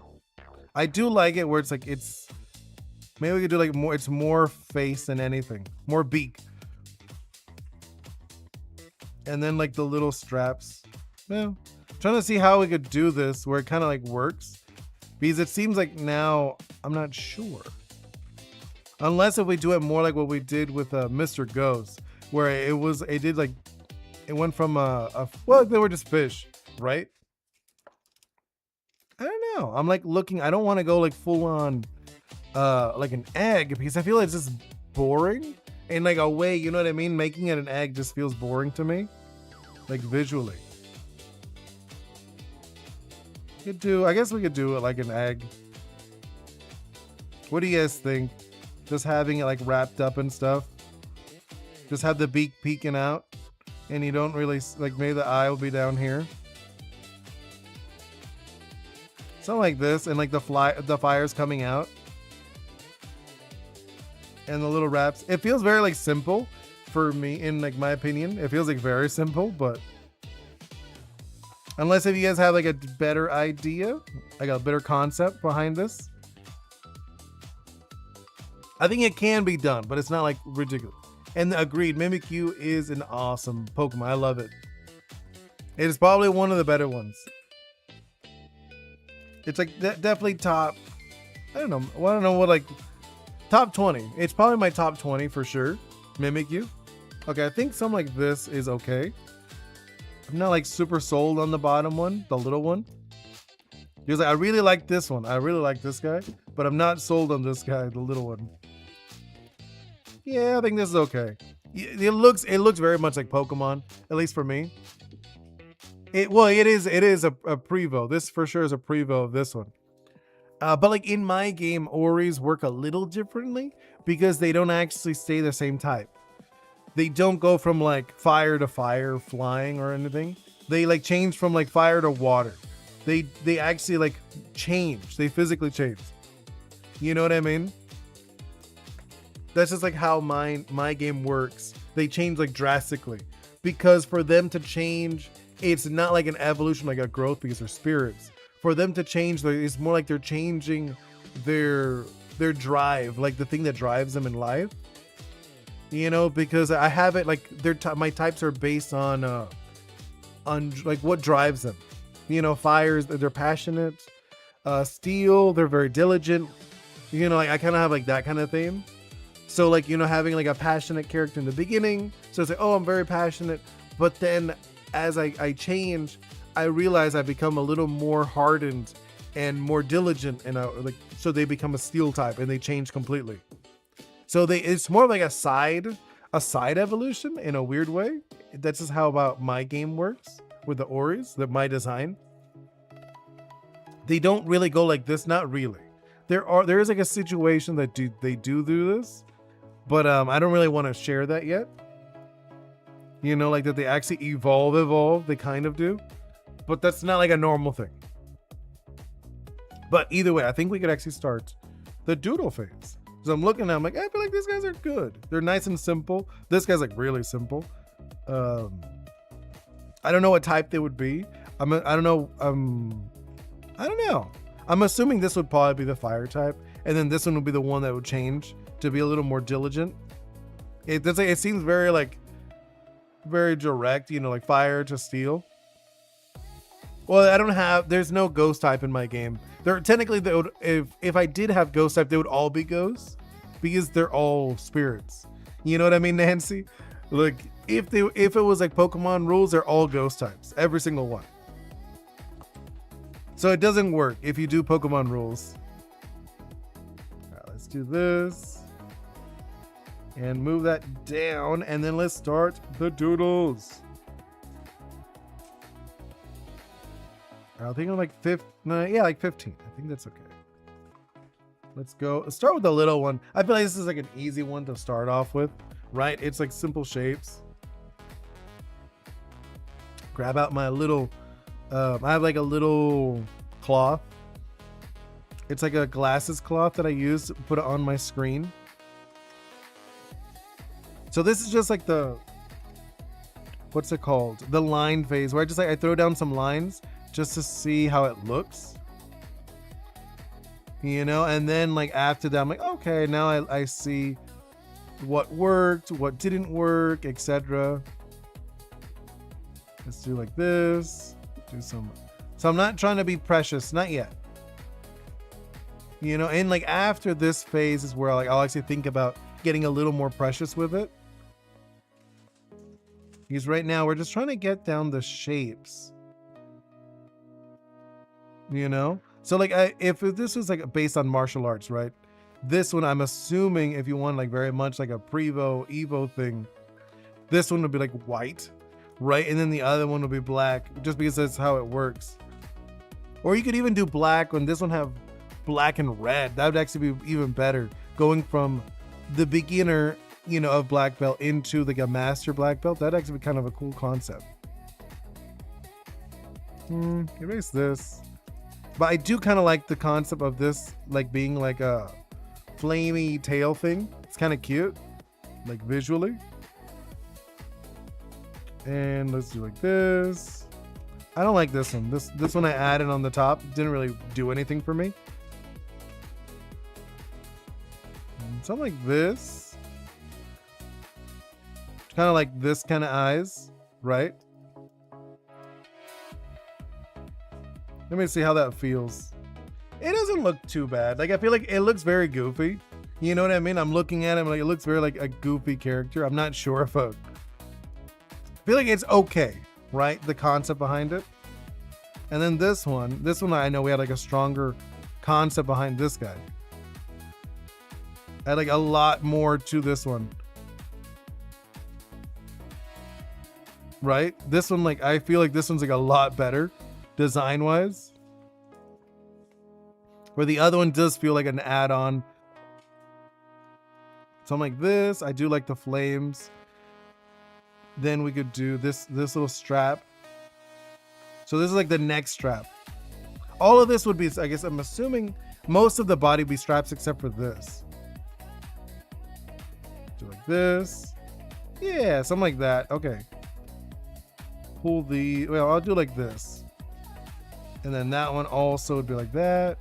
Speaker 1: I do like it where it's like maybe we could do like more, it's more face than anything. More beak. And then like the little straps. Well, trying to see how we could do this where it kind of like works. Because it seems like now, I'm not sure. Unless if we do it more like what we did with Mr. Ghost. Where it went from well, they were just fish, right? I don't know. I'm like looking, I don't want to go like full on like an egg because I feel like it's just boring in like a way, you know what I mean? Making it an egg just feels boring to me, like visually. I guess we could do it like an egg. What do you guys think? Just having it like wrapped up and stuff. Just have the beak peeking out and you don't really, like maybe the eye will be down here. Something like this, and like the fire's coming out. And the little wraps. It feels very like simple for me, in like my opinion. It feels like very simple, but unless if you guys have like a better idea, like a better concept behind this. I think it can be done, but it's not like ridiculous. And agreed, Mimikyu is an awesome Pokemon. I love it. It is probably one of the better ones. It's like definitely top, I don't know what like, top 20. It's probably my top 20 for sure. Mimikyu. Okay, I think something like this is okay. I'm not like super sold on the bottom one, the little one. Because like, I really like this one. I really like this guy, but I'm not sold on this guy, the little one. Yeah, I think this is okay. It looks very much like Pokemon, at least for me. It is a Prevo. This for sure is a Prevo of this one. But like in my game, Oris work a little differently because they don't actually stay the same type. They don't go from like fire to fire flying or anything. They like change from like fire to water. They actually like change. They physically change. You know what I mean? That's just like how my game works. They change like drastically because for them to change, it's not like an evolution, like a growth because they're spirits. For them to change, it's more like they're changing their drive, like the thing that drives them in life. You know, because I have it like my types are based on like what drives them. You know, fires, they're passionate. Steel, they're very diligent. You know, like I kind of have like that kind of theme. So like, you know, having like a passionate character in the beginning. So it's like, oh, I'm very passionate. But then as I change, I realize I become a little more hardened and more diligent, and like so they become a steel type and they change completely. So it's more like a side evolution in a weird way. That's just how about my game works with the Oris, my design. They don't really go like this, not really. There is like a situation that they do this, but I don't really want to share that yet. You know, like that they actually evolve. They kind of do, but that's not like a normal thing. But either way, I think we could actually start the doodle phase. So I'm looking at, I'm like, I feel like these guys are good. They're nice and simple. This guy's like really simple. I don't know what type they would be. I don't know. I don't know. I'm assuming this would probably be the fire type, and then this one would be the one that would change to be a little more diligent. It seems very like very direct, you know, like fire to steel. Well, there's no ghost type in my game. There technically, they would, if I did have ghost type, they would all be ghosts because they're all spirits. You know what I mean, Nancy? Like if it was like Pokemon rules, they're all ghost types, every single one. So it doesn't work if you do Pokemon rules. All right, let's do this. And move that down, and then let's start the doodles. I think I'm like 15. Like 15. I think that's okay. Let's go. Let's start with the little one. I feel like this is like an easy one to start off with, right? It's like simple shapes. Grab out my little, I have like a little cloth. It's like a glasses cloth that I use to put it on my screen. So this is just like the, what's it called? The line phase where I throw down some lines just to see how it looks. You know, and then like after that, I'm like, okay, now I see what worked, what didn't work, etc. Let's do like this. Do some. So I'm not trying to be precious, not yet. You know, and like after this phase is where I'll actually think about getting a little more precious with it. Because right now we're just trying to get down the shapes. You know? So like if this was like based on martial arts, right? This one I'm assuming if you want like very much like a Prevo, Evo thing, this one would be like white, right? And then the other one would be black, just because that's how it works. Or you could even do black when this one have black and red. That would actually be even better. Going from the beginner, you know, of black belt into like a master black belt, that'd actually be kind of a cool concept. Erase this. But I do kind of like the concept of this like being like a flamey tail thing. It's kind of cute, like visually. And let's do like this. I don't like this one. This one I added on the top. Didn't really do anything for me. And something like this. Kind of like this kind of eyes, right? Let me see how that feels. It doesn't look too bad. Like I feel like it looks very goofy. You know what I mean? I'm looking at him like it looks very like a goofy character. I'm not sure if I feel like it's okay, right? The concept behind it. And then this one I know we had like a stronger concept behind this guy. I had like a lot more to this one. Right? This one, like I feel like this one's like a lot better design wise. Where the other one does feel like an add-on. Something like this. I do like the flames. Then we could do this little strap. So this is like the neck strap. All of this would be, I guess I'm assuming most of the body would be straps except for this. Do like this. Yeah, something like that. Okay. Pull the, well, I'll do like this. And then that one also would be like that.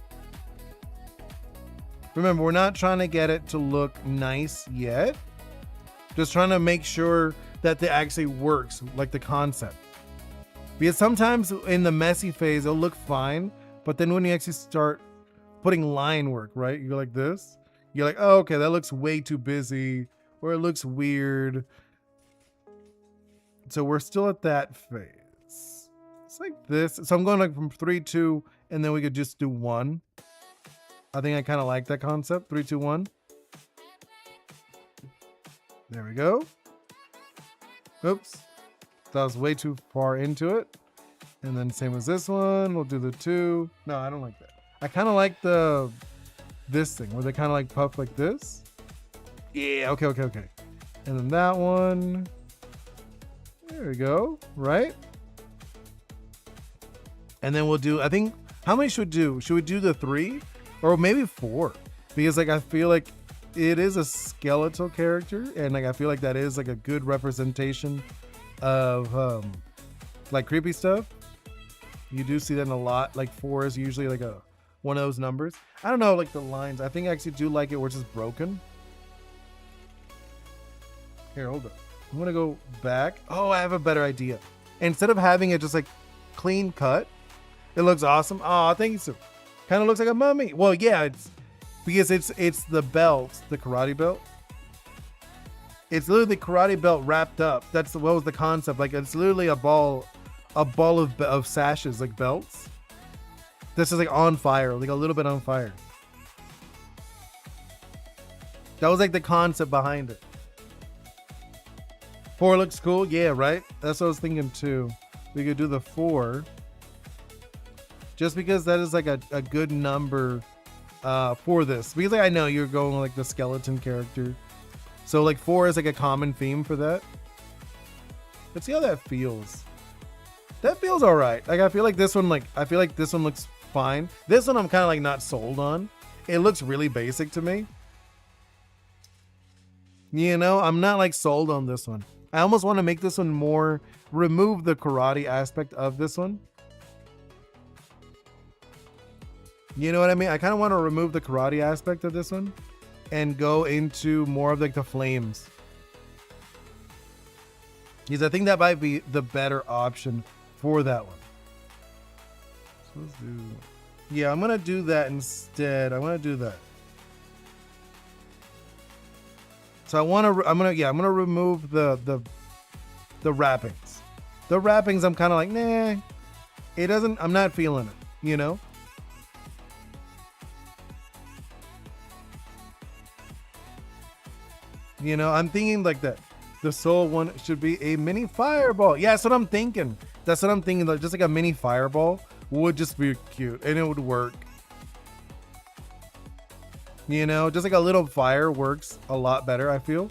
Speaker 1: Remember, we're not trying to get it to look nice yet. Just trying to make sure that it actually works, like the concept. Because sometimes in the messy phase, it'll look fine. But then when you actually start putting line work, right? You go like this. You're like, oh, okay, that looks way too busy. Or it looks weird. So we're still at that phase. It's like this. So I'm going like from 3, 2, and then we could just do 1. I think I kind of like that concept. 3, 2, 1. There we go. Oops. That was way too far into it. And then same as this one. We'll do the 2. No, I don't like that. I kind of like this thing where they kind of like puff like this. Yeah, okay. And then that one. There we go. Right? And then we'll do, I think, how many should we do? Should we do the 3? Or maybe 4? Because like I feel like it is a skeletal character, and like I feel like that is like a good representation of like creepy stuff. You do see that in a lot. Like 4 is usually like one of those numbers. I don't know, like the lines. I think I actually do like it where it's just broken. Here, hold up. I'm gonna go back. Oh, I have a better idea. Instead of having it just like clean cut, it looks awesome. Oh, thank you, sir. Kind of looks like a mummy. Well, yeah, it's because it's the belt, the karate belt. It's literally the karate belt wrapped up. What was the concept? Like it's literally a ball of sashes, like belts. This is like on fire, like a little bit on fire. That was like the concept behind it. 4 looks cool, yeah, right? That's what I was thinking too. We could do the 4, just because that is like a good number for this. Because like, I know you're going like the skeleton character, so like 4 is like a common theme for that. Let's see how that feels. That feels all right. Like I feel like this one looks fine. This one I'm kind of like not sold on. It looks really basic to me. You know, I'm not like sold on this one. I almost want to make this one more, remove the karate aspect of this one. You know what I mean? I kind of want to remove the karate aspect of this one and go into more of like the flames. Because I think that might be the better option for that one. So let's do, yeah, I'm going to do that instead. I want to do that. So I'm gonna remove the wrappings. The wrappings, I'm kind of like, nah, I'm not feeling it, you know? You know, I'm thinking like that. The soul one should be a mini fireball. Yeah, that's what I'm thinking. Like just like a mini fireball would just be cute and it would work. You know, just like a little fire works a lot better, I feel.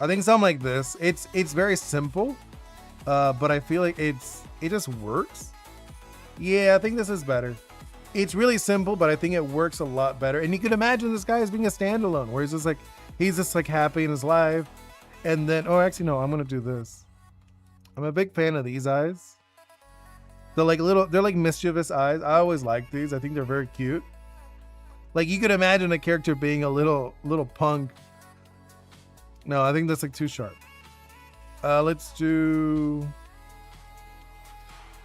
Speaker 1: I think something like this. It's very simple, but I feel like it just works. Yeah, I think this is better. It's really simple, but I think it works a lot better. And you can imagine this guy as being a standalone, where he's just like happy in his life. And then, oh, actually, no, I'm gonna do this. I'm a big fan of these eyes. They're like mischievous eyes. I always like these. I think they're very cute. Like you could imagine a character being a little punk. No, I think that's like too sharp. Let's do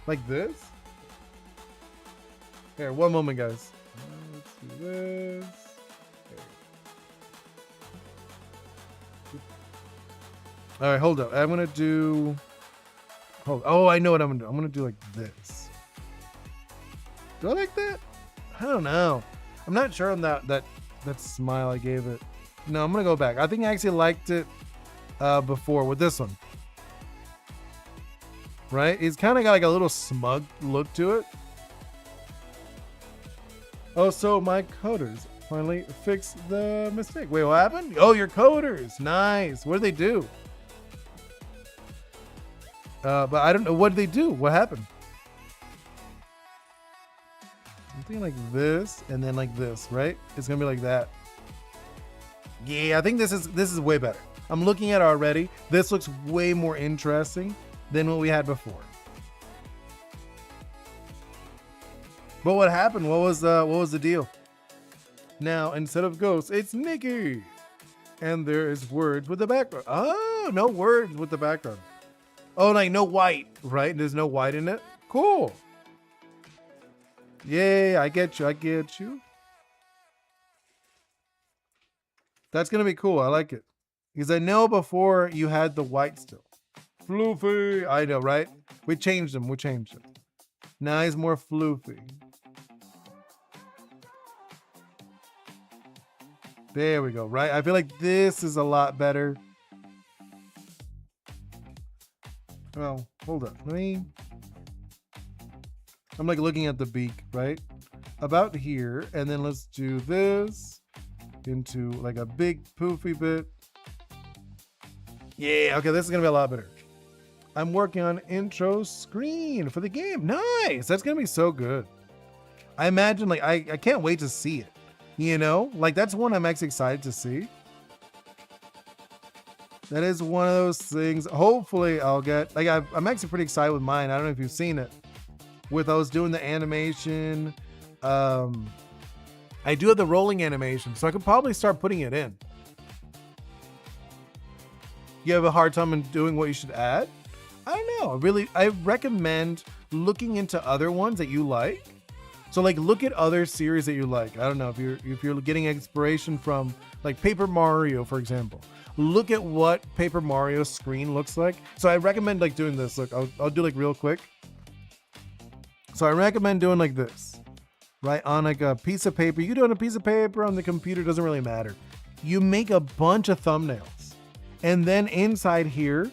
Speaker 1: like this. Here, one moment, guys. Let's do this. All right, hold up. I'm gonna do. Oh, I know what I'm gonna do. I'm gonna do like this. Do I like that? I don't know. I'm not sure on that smile I gave it. No, I'm gonna go back. I think I actually liked it before with this one. Right? It's kind of got like a little smug look to it. Oh, so my coders finally fixed the mistake. Wait, what happened? Oh, your coders. Nice. What did they do? But I don't know. What did they do? What happened? I'm thinking like this and then like this, right? It's gonna be like that. Yeah, I think this is way better. I'm looking at it already. This looks way more interesting than what we had before. But what happened? What was the deal? Now instead of ghosts, it's Nikki, and there is words with the background. Oh, no words with the background. Oh, like no white, right? There's no white in it. Cool. Yay, I get you. That's going to be cool. I like it. Because I know before you had the white still. Floofy. I know, right? We changed him. Now he's more floofy. There we go, right? I feel like this is a lot better. Oh, hold up. I'm like looking at the beak, right? About here, and then let's do this into like a big poofy bit. Yeah, okay, this is gonna be a lot better. I'm working on intro screen for the game. Nice, that's gonna be so good. I imagine like I can't wait to see it. You know, like that's one I'm actually excited to see. That is one of those things. Hopefully I'll get, like, I'm actually pretty excited with mine. I don't know if you've seen it. I was doing the animation. I do have the rolling animation, so I could probably start putting it in. You have a hard time in doing what you should add? I don't know. I recommend looking into other ones that you like. So like look at other series that you like. I don't know if you're getting inspiration from like Paper Mario, for example. Look at what Paper Mario's screen looks like. So I recommend like doing this. Look, I'll do like real quick. So I recommend doing like this, right? On like a piece of paper. You do it on a piece of paper, on the computer, doesn't really matter. You make a bunch of thumbnails. And then inside here,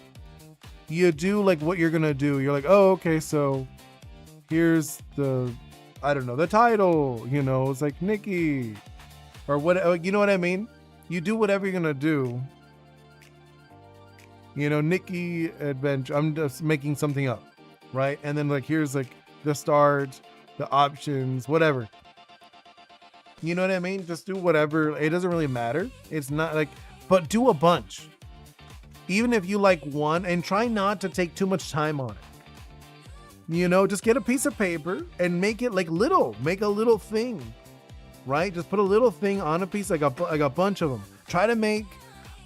Speaker 1: you do like what you're gonna do. You're like, oh, okay, so here's the, I don't know, the title, you know, it's like Nikki or what, you know what I mean? You do whatever you're gonna do. You know, Nikki Adventure, I'm just making something up, right? And then like, here's like the start, the options, whatever. You know what I mean? Just do whatever. It doesn't really matter. It's not like, but do a bunch. Even if you like one, and try not to take too much time on it. You know, just get a piece of paper and make it like little, make a little thing, right? Just put a little thing on a piece, like a bunch of them. Try to make,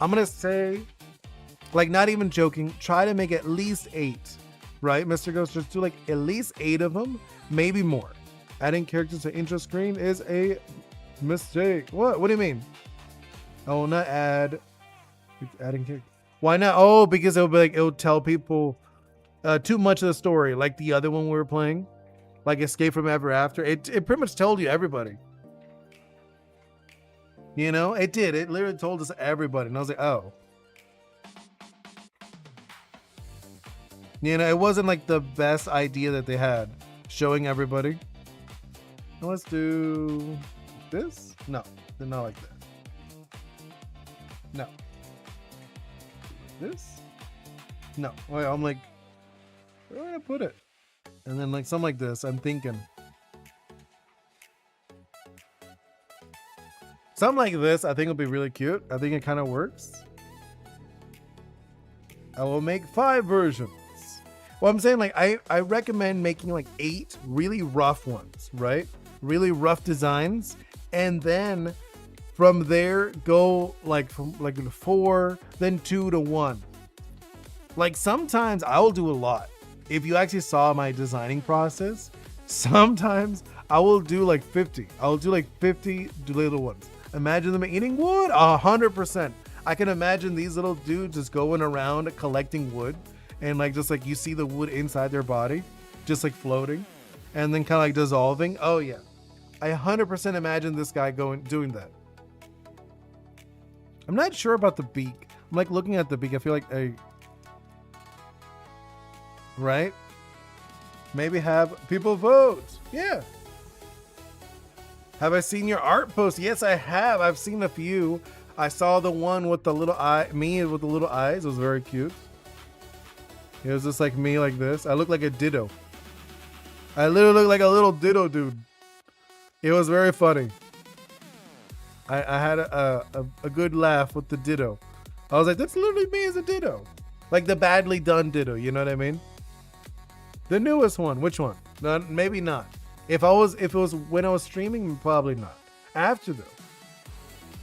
Speaker 1: I'm going to say, like not even joking, try to make at least 8, right? Mr. Ghost, just do like at least 8 of them, maybe more. Adding characters to intro screen is a mistake. What do you mean? I will not add, adding characters. Why not? Oh, because it'll be like, it'll tell people too much of the story, like the other one we were playing, like Escape from Ever After. It pretty much told you everybody. You know, it did. It literally told us everybody. And I was like, oh. You know, it wasn't like the best idea that they had, showing everybody. Now let's do this. No, they're not like that. No. This? No. Wait, I'm like, where do I put it? And then like something like this, I'm thinking. Something like this, I think will be really cute. I think it kind of works. I will make 5 versions. Well, I'm saying like, I recommend making like 8 really rough ones, right? Really rough designs. And then from there, go like from like 4, then 2 to 1. Like sometimes I will do a lot. If you actually saw my designing process, sometimes I will do like 50. I'll do like 50 little ones. Imagine them eating wood, 100%. I can imagine these little dudes just going around collecting wood, and like just like you see the wood inside their body, just like floating, and then kind of like dissolving. Oh yeah, I 100% imagine this guy doing that. I'm not sure about the beak. I'm like looking at the beak. I feel like right? Maybe have people vote. Yeah. Have I seen your art post? Yes, I have. I've seen a few. I saw the one with the little eye, me with the little eyes. It was very cute. It was just like me like this. I look like a ditto. I literally look like a little ditto dude. It was very funny. I had a good laugh with the ditto. I was like, that's literally me as a ditto. Like the badly done ditto, you know what I mean? The newest one, which one? No, maybe not. If it was when I was streaming, probably not. After though.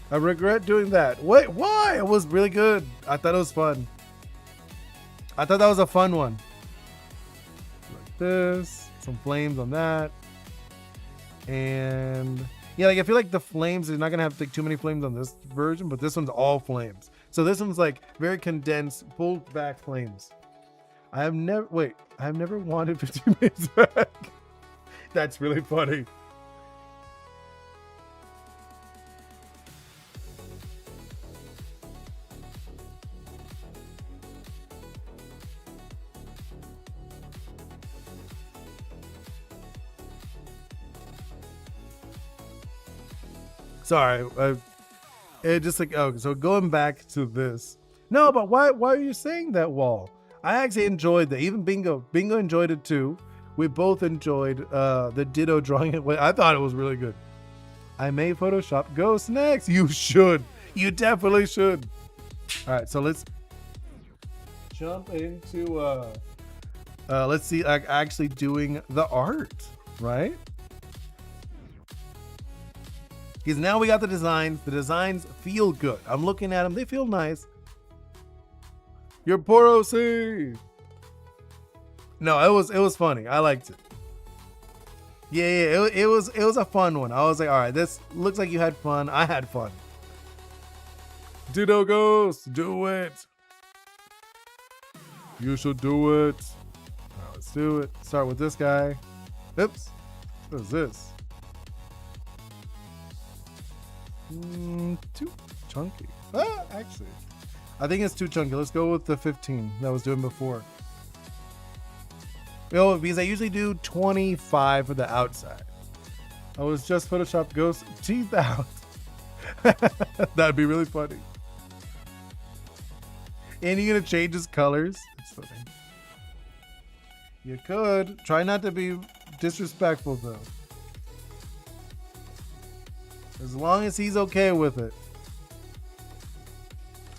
Speaker 1: I regret doing that. Wait, why? It was really good. I thought it was fun. I thought that was a fun one. Like this, some flames on that. And yeah, like I feel like the flames, they're not gonna have like too many flames on this version, but this one's all flames. So this one's like very condensed, pulled back flames. I've never wanted 15 minutes back. That's really funny. Sorry, it just like, oh, so going back to this. No, but why are you saying that, Wall? I actually enjoyed that. Even Bingo enjoyed it too. We both enjoyed the ditto drawing it. I thought it was really good. I may Photoshop ghosts next. You should. You definitely should. All right, so let's jump into let's see, actually doing the art, right? Because now we got the designs. The designs feel good. I'm looking at them. They feel nice. Your poor OC. No, it was funny. I liked it. Yeah, it was a fun one. I was like, all right, this looks like you had fun. I had fun. Ditto Ghost, do it. You should do it. All right, let's do it. Start with this guy. Oops. What is this? Too chunky. Actually, I think it's too chunky. Let's go with the 15 that I was doing before. Oh, because I usually do 25 for the outside. I was just Photoshop Ghost teeth out. That'd be really funny. And you're gonna change his colors. It's funny. You could try not to be disrespectful though. As long as he's okay with it.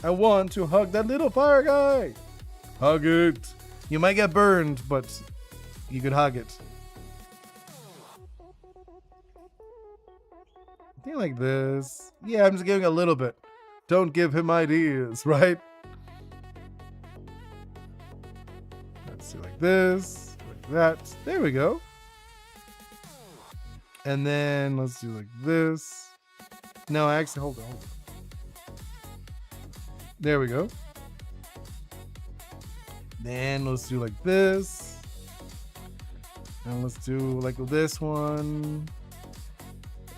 Speaker 1: I want to hug that little fire guy. Hug it. You might get burned, but you could hug it. I think like this. Yeah, I'm just giving a little bit. Don't give him ideas, right? Let's do like this, like that. There we go. And then let's do like this. No, actually, hold on. There we go. Then let's do like this. And let's do like this one.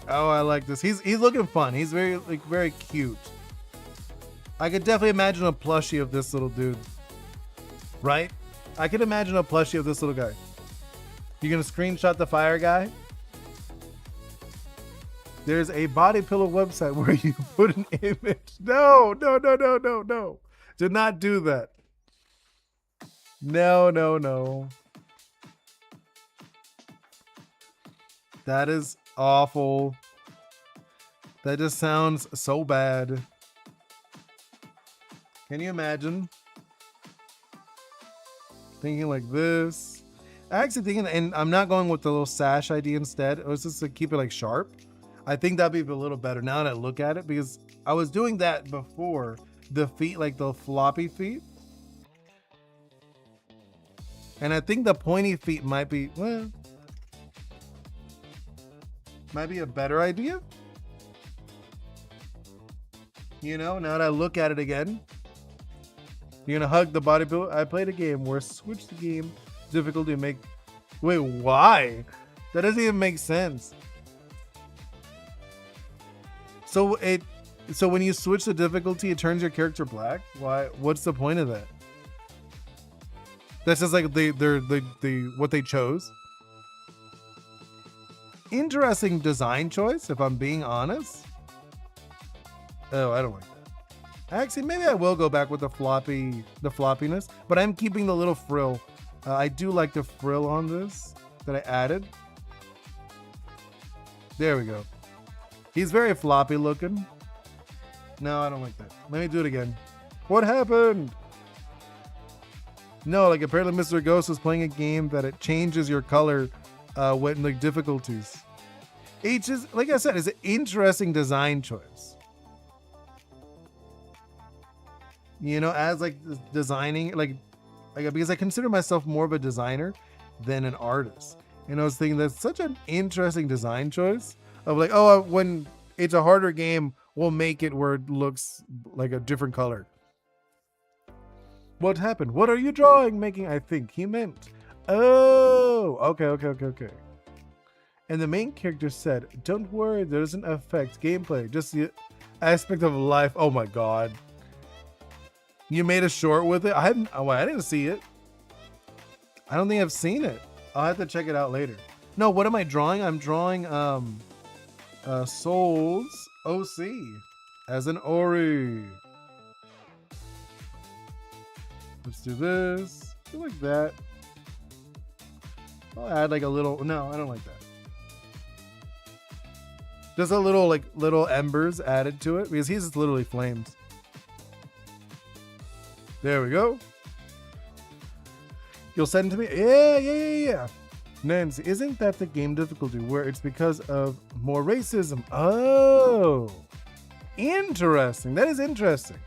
Speaker 1: Oh, I like this. He's looking fun. He's very cute. I could definitely imagine a plushie of this little dude. Right? I could imagine a plushie of this little guy. You gonna screenshot the fire guy? There's a body pillow website where you put an image. No. Do not do that. No. That is awful. That just sounds so bad. Can you imagine? Thinking like this. Actually thinking, and I'm not going with the little sash idea instead. It was just to keep it like sharp. I think that'd be a little better now that I look at it, because I was doing that before. The feet, like the floppy feet. And I think the pointy feet might be, well, might be a better idea. You know, now that I look at it again. You're gonna hug the body pillow. I played a game where switch the game difficulty to make, wait, why? That doesn't even make sense. So when you switch the difficulty, it turns your character black. Why? What's the point of that? That's just like what they chose. Interesting design choice, if I'm being honest. Oh, I don't like that. Actually, maybe I will go back with the floppiness, but I'm keeping the little frill. I do like the frill on this that I added. There we go. He's very floppy looking. No, I don't like that. Let me do it again. What happened? No, like apparently Mr. Ghost was playing a game that it changes your color when like difficulties. H is, like I said, is an interesting design choice. You know, as like designing, like because I consider myself more of a designer than an artist. And I was thinking that's such an interesting design choice of like, oh, when it's a harder game, we'll make it where it looks like a different color. What happened? What are you drawing? Making, I think he meant. Oh, okay. And the main character said, don't worry, there doesn't affect gameplay, just the aspect of life. Oh my God. You made a short with it? I didn't see it. I don't think I've seen it. I'll have to check it out later. No, what am I drawing? I'm drawing Soul's OC as an Ori. Let's do this. Do like that. I'll add like a little. No, I don't like that. Just a little like little embers added to it because he's just literally flames. There we go. You'll send it to me? Yeah. Nancy, isn't that the game difficulty where it's because of more racism? Oh, interesting. That is interesting.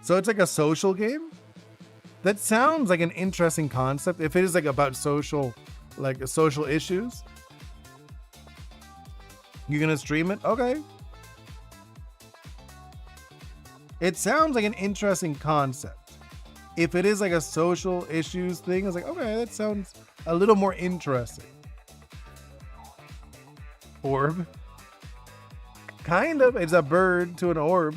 Speaker 1: So it's like a social game? That sounds like an interesting concept. If it is like about social issues. You're gonna stream it? Okay. It sounds like an interesting concept. If it is like a social issues thing, it's like, okay, that sounds a little more interesting. Orb. Kind of. It's a bird to an orb.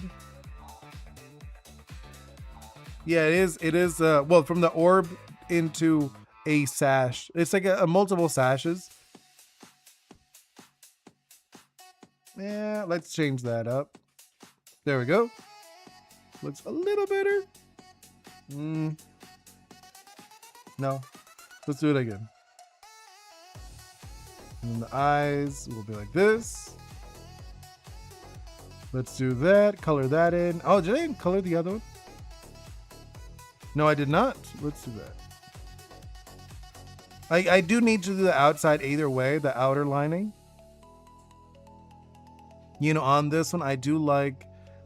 Speaker 1: Yeah, it is. Well, from the orb into a sash. It's like a multiple sashes. Yeah, let's change that up. There we go. Looks a little better. No. Let's do it again. And then the eyes will be like this. Let's do that. Color that in. Oh, did I color the other one? No, I did not. Let's do that. I do need to do the outside either way, the outer lining. You know, on this one, I do like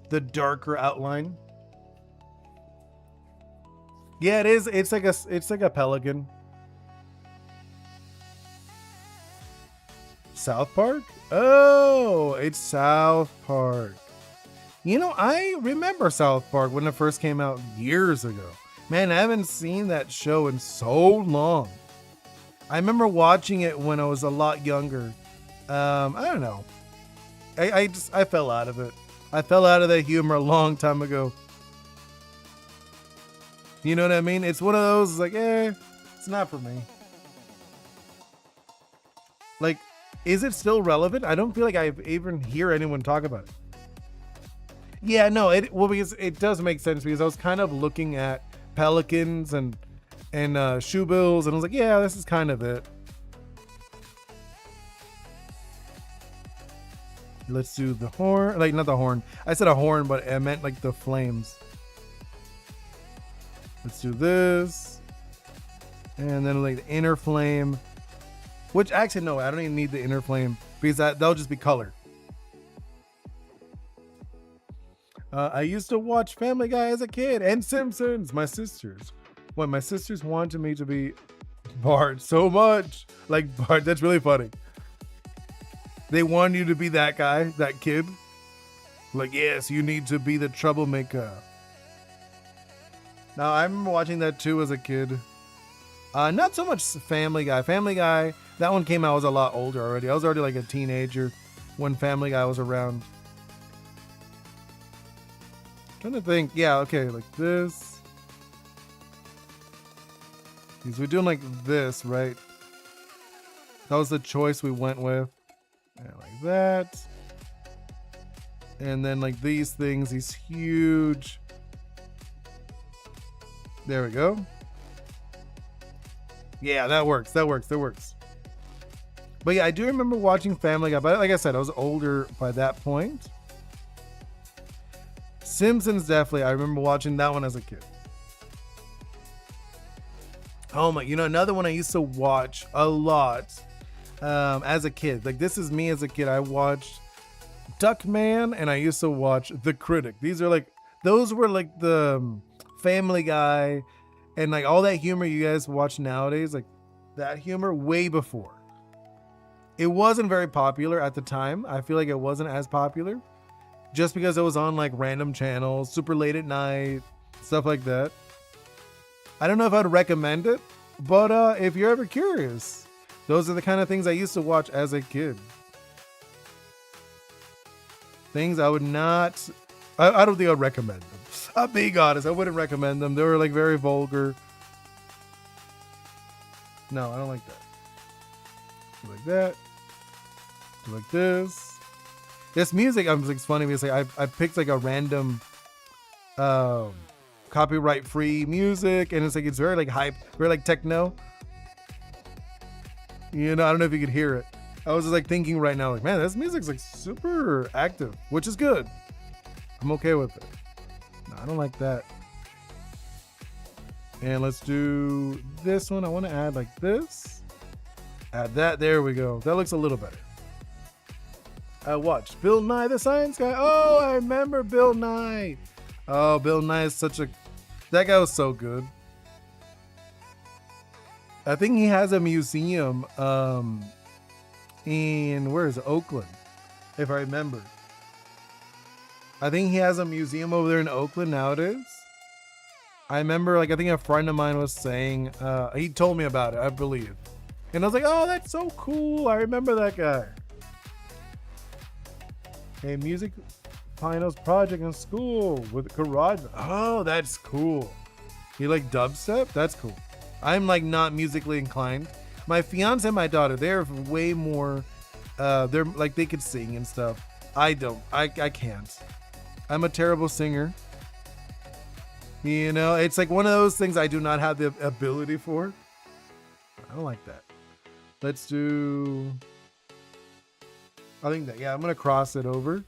Speaker 1: the darker outline. Yeah, it is. It's like a pelican. South Park? Oh, it's South Park. You know, I remember South Park when it first came out years ago. Man, I haven't seen that show in so long. I remember watching it when I was a lot younger. I don't know. I fell out of it. I fell out of that humor a long time ago. You know what I mean? It's one of those like, it's not for me. Like, is it still relevant? I don't feel like I even hear anyone talk about it. Yeah, no, because it does make sense because I was kind of looking at pelicans and shoe bills and I was like, yeah, this is kind of it. Let's do the horn, like not the horn. I said a horn, but I meant like the flames. Let's do this. And then like the inner flame, which actually, no, I don't even need the inner flame because that'll just be color. I used to watch Family Guy as a kid and Simpsons. My sisters wanted me to be Bart so much. Like Bart, that's really funny. They want you to be that guy, that kid. Like, yes, you need to be the troublemaker. Now, I remember watching that too as a kid. Not so much Family Guy. Family Guy, that one came out, I was a lot older already. I was already like a teenager when Family Guy was around. Trying to think. Yeah, okay, like this. Because we're doing like this, right? That was the choice we went with. Yeah, like that. And then like these things, these huge. There we go. Yeah, that works. That works. But yeah, I do remember watching Family Guy. But like I said, I was older by that point. Simpsons, definitely. I remember watching that one as a kid. Oh my, another one I used to watch a lot as a kid. Like, this is me as a kid. I watched Duckman and I used to watch The Critic. Those were like the Family Guy and like all that humor you guys watch nowadays. Like that humor way before. It wasn't very popular at the time. I feel like it wasn't as popular. Just because it was on like random channels, super late at night, stuff like that. I don't know if I'd recommend it, but if you're ever curious, those are the kind of things I used to watch as a kid. Things I would not, I don't think I'd recommend them. I'm being honest, I wouldn't recommend them. They were like very vulgar. No, I don't like that. Do like that. Do like this. This music, it's funny because like I picked like a random copyright free music and it's very like hype, very like techno. I don't know if you could hear it. I was just like thinking right now, like, man, this music's like super active, which is good. I'm okay with it. No, I don't like that. And let's do this one. I want to add like this. Add that. There we go. That looks a little better. I watched Bill Nye the Science Guy. Oh, I remember Bill Nye. Oh, Bill Nye is that guy was so good. I think he has a museum in, where is it? Oakland, if I remember. I think he has a museum over there in Oakland nowadays. I remember, like, I think a friend of mine was saying, he told me about it, I believe. And I was like, oh, that's so cool. I remember that guy. A music finals project in school with garage. Oh, that's cool. You like dubstep? That's cool. I'm like not musically inclined. My fiance and my daughter, they're way more, they're like, they could sing and stuff. I don't, I can't. I'm a terrible singer. You know, it's like one of those things I do not have the ability for. I don't like that. Let's do, I think that, yeah, I'm going to cross it over.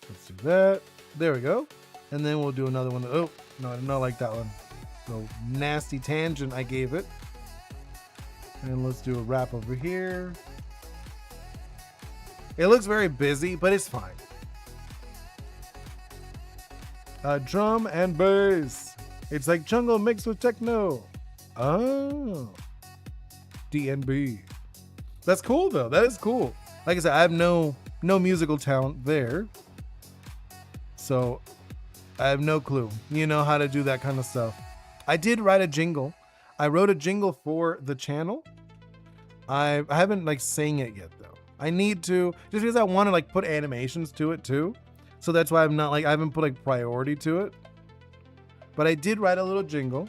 Speaker 1: Let's do that. There we go. And then we'll do another one. Oh, no, I did not like that one. So nasty tangent I gave it. And let's do a wrap over here. It looks very busy, but it's fine. Drum and bass. It's like jungle mixed with techno. Oh. DNB. That's cool though. That is cool. Like I said, I have no musical talent there. So I have no clue, you know, how to do that kind of stuff. I did write a jingle. I wrote a jingle for the channel. I haven't like sang it yet though. I need to, just because I want to like put animations to it too. So that's why I haven't put like priority to it. But I did write a little jingle.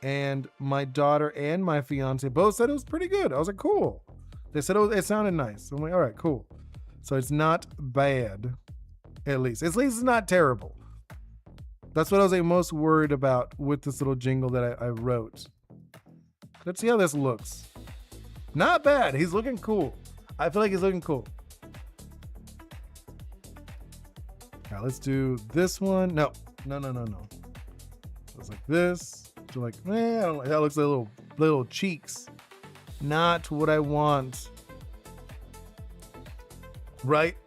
Speaker 1: And my daughter and my fiance both said it was pretty good. I was like, cool. They said it sounded nice. I'm like, all right, cool. So it's not bad, at least. At least it's not terrible. That's what I was like most worried about with this little jingle that I wrote. Let's see how this looks. Not bad. He's looking cool. I feel like he's looking cool. Now let's do this one. No. It's like this. So like, I don't like that. Looks like little cheeks. Not what I want. Right?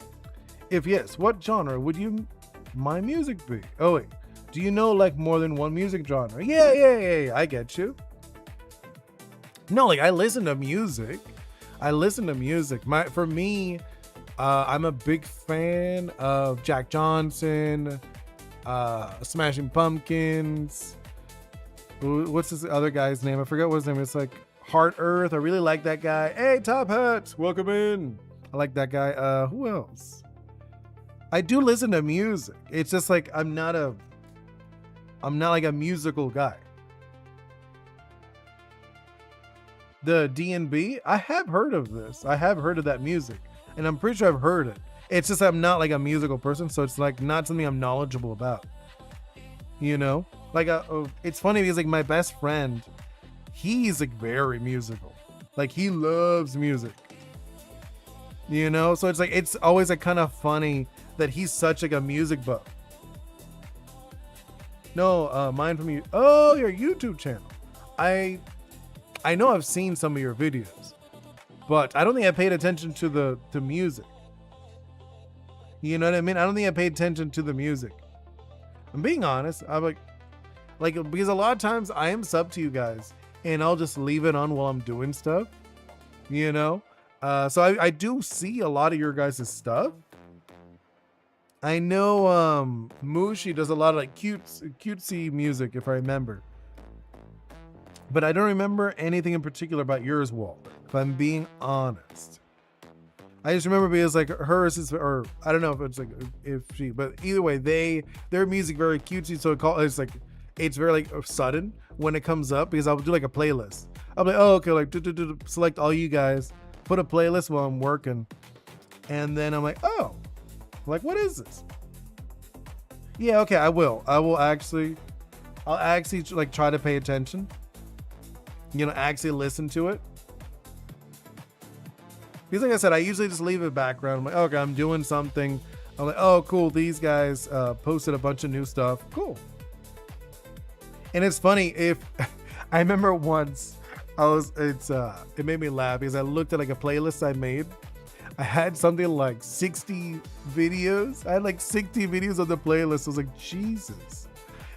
Speaker 1: If yes, what genre would my music be? Oh wait, do you know like more than one music genre? Yeah. I get you. No, like I listen to music. For me, I'm a big fan of Jack Johnson, Smashing Pumpkins. What's this other guy's name? I forget what his name is. It's like Heart Earth. I really like that guy. Hey, Top Hats, welcome in. I like that guy. Who else? I do listen to music. It's just like I'm not like a musical guy. The DNB, I have heard of this. I have heard of that music, and I'm pretty sure I've heard it. It's just I'm not like a musical person, so it's like not something I'm knowledgeable about. You know, like it's funny because like my best friend, he's like very musical. Like he loves music. You know, so it's like it's always like kind of funny that he's such like a music buff. No, mine from you. Oh, your YouTube channel. I know I've seen some of your videos, but I don't think I paid attention to the music. You know what I mean? I don't think I paid attention to the music. I'm being honest. I'm like because a lot of times I am sub to you guys and I'll just leave it on while I'm doing stuff, you know? So I do see a lot of your guys' stuff. I know Mushi does a lot of like cutesy music, if I remember. But I don't remember anything in particular about yours, Walt, if I'm being honest. I just remember because like hers is, or I don't know if it's like if she, but either way, their music very cutesy, so it's very like sudden when it comes up because I'll do like a playlist. I'll be like, oh okay, like select all you guys, put a playlist while I'm working, and then I'm like, oh, like what is this? Yeah, okay, I'll actually like try to pay attention. You know, actually listen to it. Because like I said, I usually just leave it background. I'm like, okay, I'm doing something. I'm like, oh, cool. These guys posted a bunch of new stuff. Cool. And it's funny if I remember once it made me laugh because I looked at like a playlist I made. I had something like 60 videos. I had like 60 videos on the playlist. I was like, Jesus.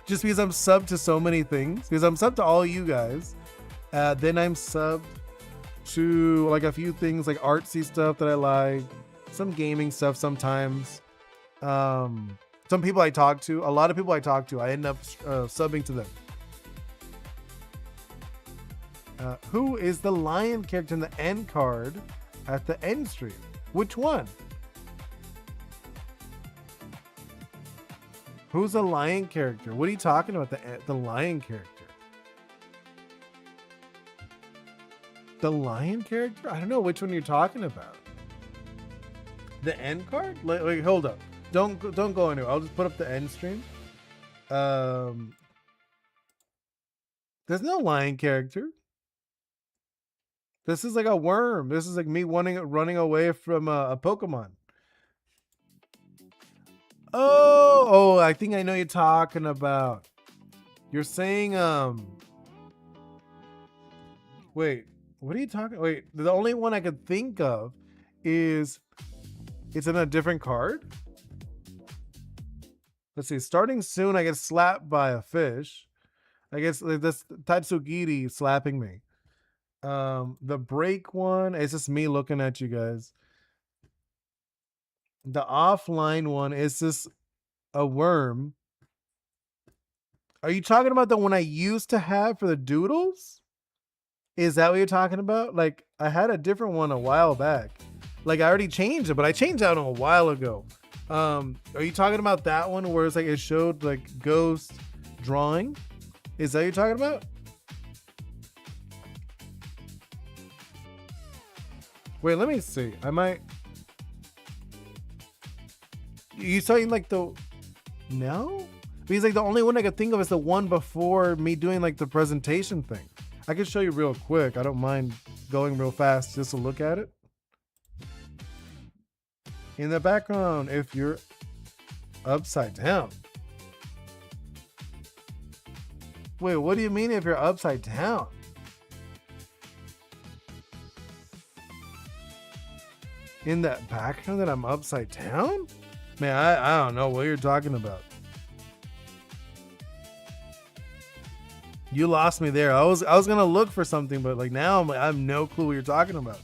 Speaker 1: Just because I'm subbed to so many things. Because I'm subbed to all you guys. Then I'm subbed to like a few things like artsy stuff that I like. Some gaming stuff sometimes. Some people I talk to. A lot of people I talk to, I end up subbing to them. Who is the lion character in the end card at the end stream? Which one? Who's the lion character? What are you talking about? The lion character? The lion character? I don't know which one you're talking about. The end card? Like hold up. Don't go anywhere. I'll just put up the end stream. There's no lion character. This is like a worm. This is like me running away from a Pokemon. Oh, I think I know you're talking about. You're saying, wait, what are you talking? Wait, the only one I could think of is it's in a different card. Let's see. Starting soon, I get slapped by a fish. I guess like this Tatsugiri slapping me. The break one, it's just me looking at you guys. The offline one is just a worm. Are you talking about the one I used to have for the doodles? Is that what you're talking about? Like I had a different one a while back. Like I already changed it, but I changed that one a while ago. Are you talking about that one where it's like it showed like ghost drawing? Is that what you're talking about? Wait, let me see. I might. You saying like the. No? Because like the only one I could think of is the one before me doing like the presentation thing. I can show you real quick. I don't mind going real fast just to look at it. In the background, if you're upside down. Wait, what do you mean if you're upside down? In that background that I'm upside down? Man, I don't know what you're talking about. You lost me there. I was gonna look for something, but like now I have no clue what you're talking about.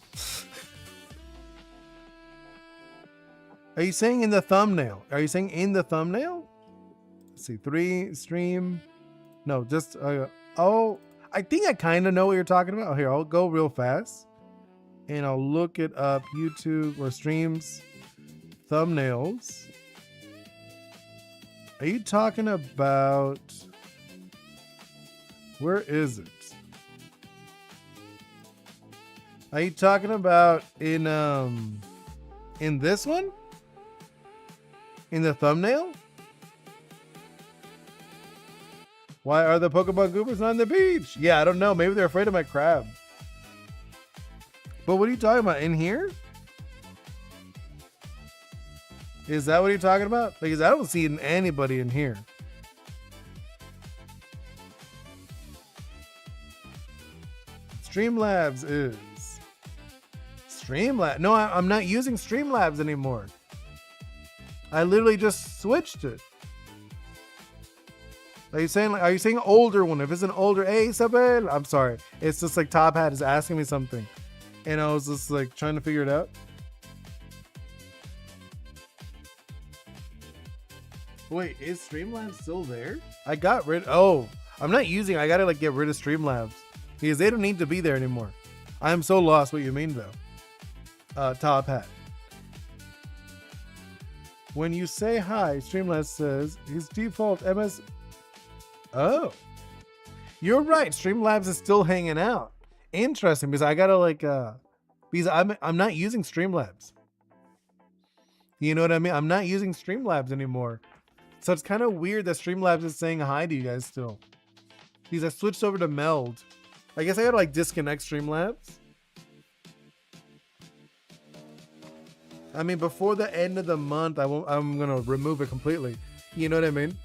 Speaker 1: Are you saying in the thumbnail? Are you saying in the thumbnail? Let's see, 3 stream. No, just oh, I think I kind of know what you're talking about. Here, I'll go real fast. And I'll look it up, YouTube or streams, thumbnails. Are you talking about, where is it? Are you talking about in this one? In the thumbnail? Why are the Pokemon Goobers on the beach? Yeah, I don't know. Maybe they're afraid of my crab. But what are you talking about? In here? Is that what you're talking about? Because I don't see anybody in here. Streamlabs is. Streamlabs. No, I'm not using Streamlabs anymore. I literally just switched it. Are you saying older one? If it's an older, hey Isabel, I'm sorry. It's just like Top Hat is asking me something. And I was just like trying to figure it out. Wait, is Streamlabs still there? I got rid. Oh, I'm not using. I gotta like get rid of Streamlabs because they don't need to be there anymore. I am so lost. What you mean though? Top Hat. When you say hi, Streamlabs says his default MS. Oh, you're right. Streamlabs is still hanging out. Interesting, because I gotta like because I'm not using Streamlabs. You know what I mean? I'm not using Streamlabs anymore. So it's kind of weird that Streamlabs is saying hi to you guys still. Because I switched over to Meld. I guess I gotta like disconnect Streamlabs. I mean, before the end of the month, I'm gonna remove it completely. You know what I mean?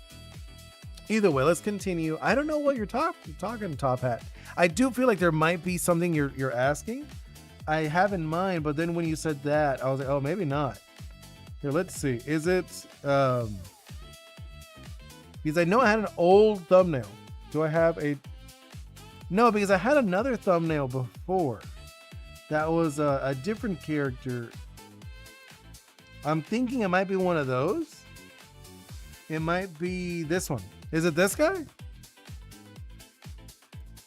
Speaker 1: Either way, let's continue. I don't know what you're talking, Top Hat. I do feel like there might be something you're asking. I have in mind, but then when you said that, I was like, oh, maybe not. Here, let's see. Is it because I know I had an old thumbnail. Do I have a no, because I had another thumbnail before. That was a different character. I'm thinking it might be one of those. It might be this one. Is it this guy?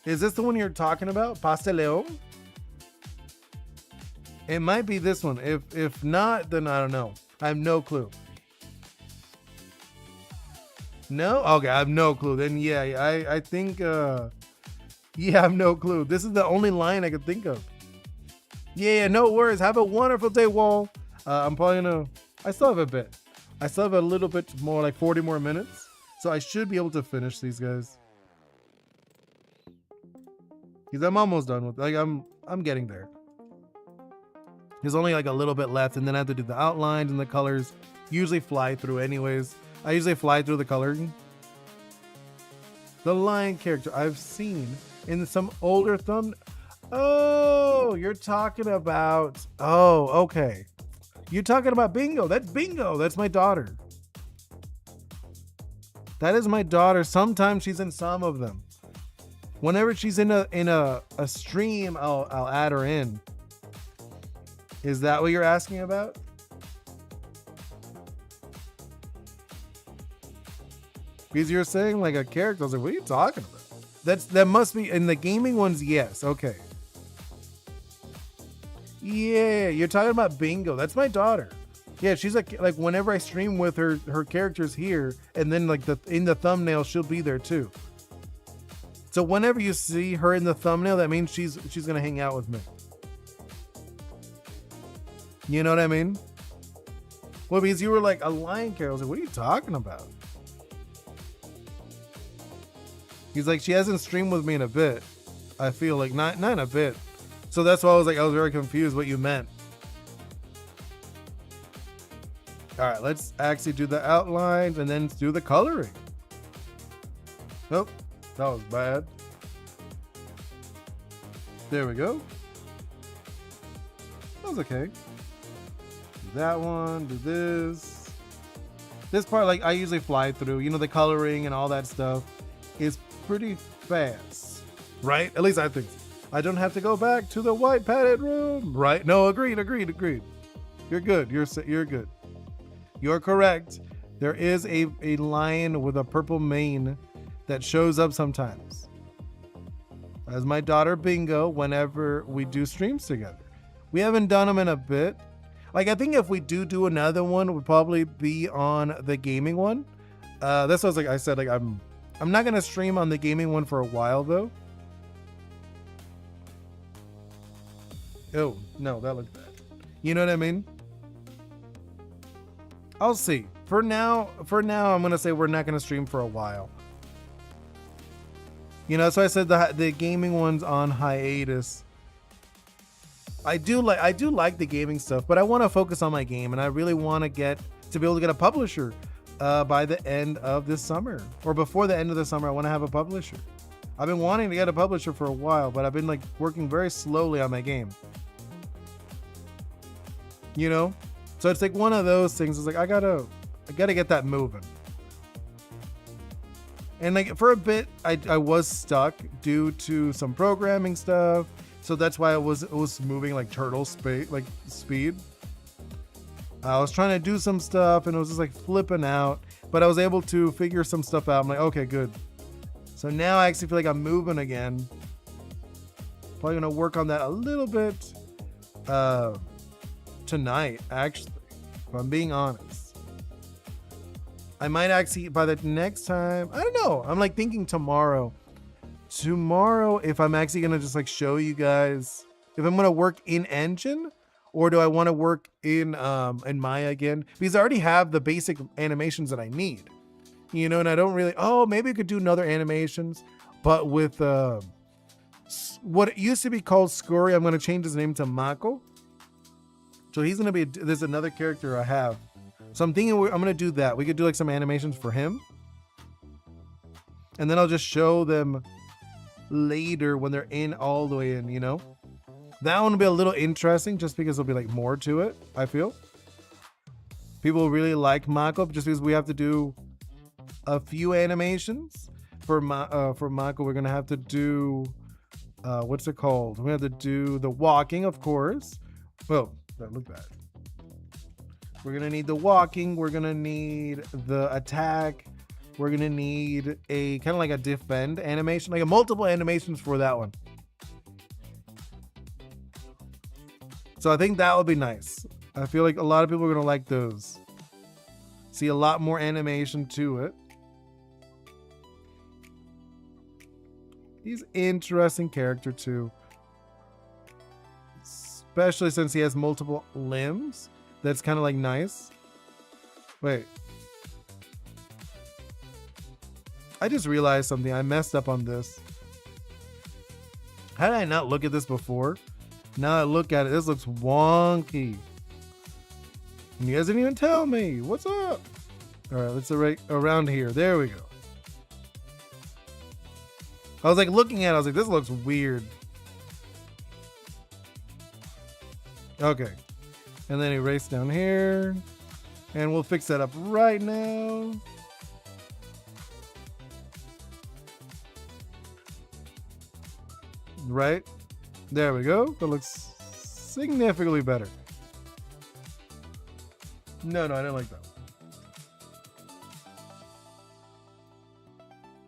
Speaker 1: Is this the one you're talking about? Pasteleon? It might be this one. If not, then I don't know. I have no clue. No? Okay, I have no clue. Then yeah, I think yeah, I have no clue. This is the only line I could think of. Yeah, no worries. Have a wonderful day, Wall. I'm probably gonna I still have a bit. I still have a little bit more, like 40 more minutes. So I should be able to finish these guys. Because I'm almost done with, like, I'm getting there. There's only like a little bit left, and then I have to do the outlines and the colors. Usually fly through anyways. I usually fly through the coloring. The lion character I've seen in some older Oh, you're talking about, oh, okay. You're talking about Bingo. That's Bingo. That's my daughter. That is my daughter. Sometimes she's in some of them. Whenever she's in a stream, I'll add her in. Is that what you're asking about? Because you're saying like a character. I was like, what are you talking about? That must be in the gaming ones. Yes. Okay. Yeah, you're talking about Bingo. That's my daughter. Yeah, she's like whenever I stream with her character's here, and then like in the thumbnail she'll be there too. So whenever you see her in the thumbnail, that means she's gonna hang out with me. You know what I mean? Well, because you were like a lion character. I was like, what are you talking about? He's like, she hasn't streamed with me in a bit. I feel like not in a bit. So that's why I was very confused what you meant. All right, let's actually do the outlines and then do the coloring. Nope, that was bad. There we go. That was okay. Do that one, do this. This part, like I usually fly through, you know, the coloring and all that stuff is pretty fast, right? At least I think so. I don't have to go back to the white padded room, right? No, agreed. You're good, you're good. You're correct. There is a lion with a purple mane that shows up sometimes. As my daughter Bingo, whenever we do streams together. We haven't done them in a bit. Like I think if we do another one, it would probably be on the gaming one. That's what I said, like I'm not gonna stream on the gaming one for a while though. Oh no, that looked bad. You know what I mean? I'll see. For now, I'm gonna say we're not gonna stream for a while. You know, so I said the gaming one's on hiatus. I do like the gaming stuff, but I want to focus on my game, and I really want to be able to get a publisher by the end of this summer, or before the end of the summer. I want to have a publisher. I've been wanting to get a publisher for a while, but I've been like working very slowly on my game. You know? So it's like one of those things. It's like I gotta get that moving. And like for a bit, I was stuck due to some programming stuff. So that's why it was moving like turtle speed. I was trying to do some stuff and it was just like flipping out, but I was able to figure some stuff out. I'm like, okay, good. So now I actually feel like I'm moving again. Probably gonna work on that a little bit tonight, actually, if I'm being honest. I might actually, by the next time, I don't know. I'm like thinking tomorrow, if I'm actually going to just like show you guys if I'm going to work in Engine or do I want to work in Maya again? Because I already have the basic animations that I need, you know, and I don't really, maybe I could do another animations, but with what it used to be called Scurry, I'm going to change his name to Mako. So he's gonna be, there's another character I have. So I'm thinking I'm gonna do that. We could do like some animations for him. And then I'll just show them later when they're in all the way in, you know? That one will be a little interesting just because there'll be like more to it, I feel. People really like Mako just because we have to do a few animations. For Mako, we're gonna have to do, what's it called? We have to do the walking, of course. Well, look at that. We're gonna need the walking. We're gonna need the attack. We're gonna need a kind of like a defend animation, like a multiple animations for that one. So I think that would be nice. I feel like a lot of people are gonna like those. See a lot more animation to it. He's an interesting character too. Especially since he has multiple limbs. That's kind of like nice. Wait. I just realized something. I messed up on this. How did I not look at this before? Now I look at it, this looks wonky. And you guys didn't even tell me. What's up? All right, let's around here. There we go. I was like looking at it, I was like, this looks weird. Okay. And then erase down here. And we'll fix that up right now. Right? There we go. That looks significantly better. No, I didn't like that.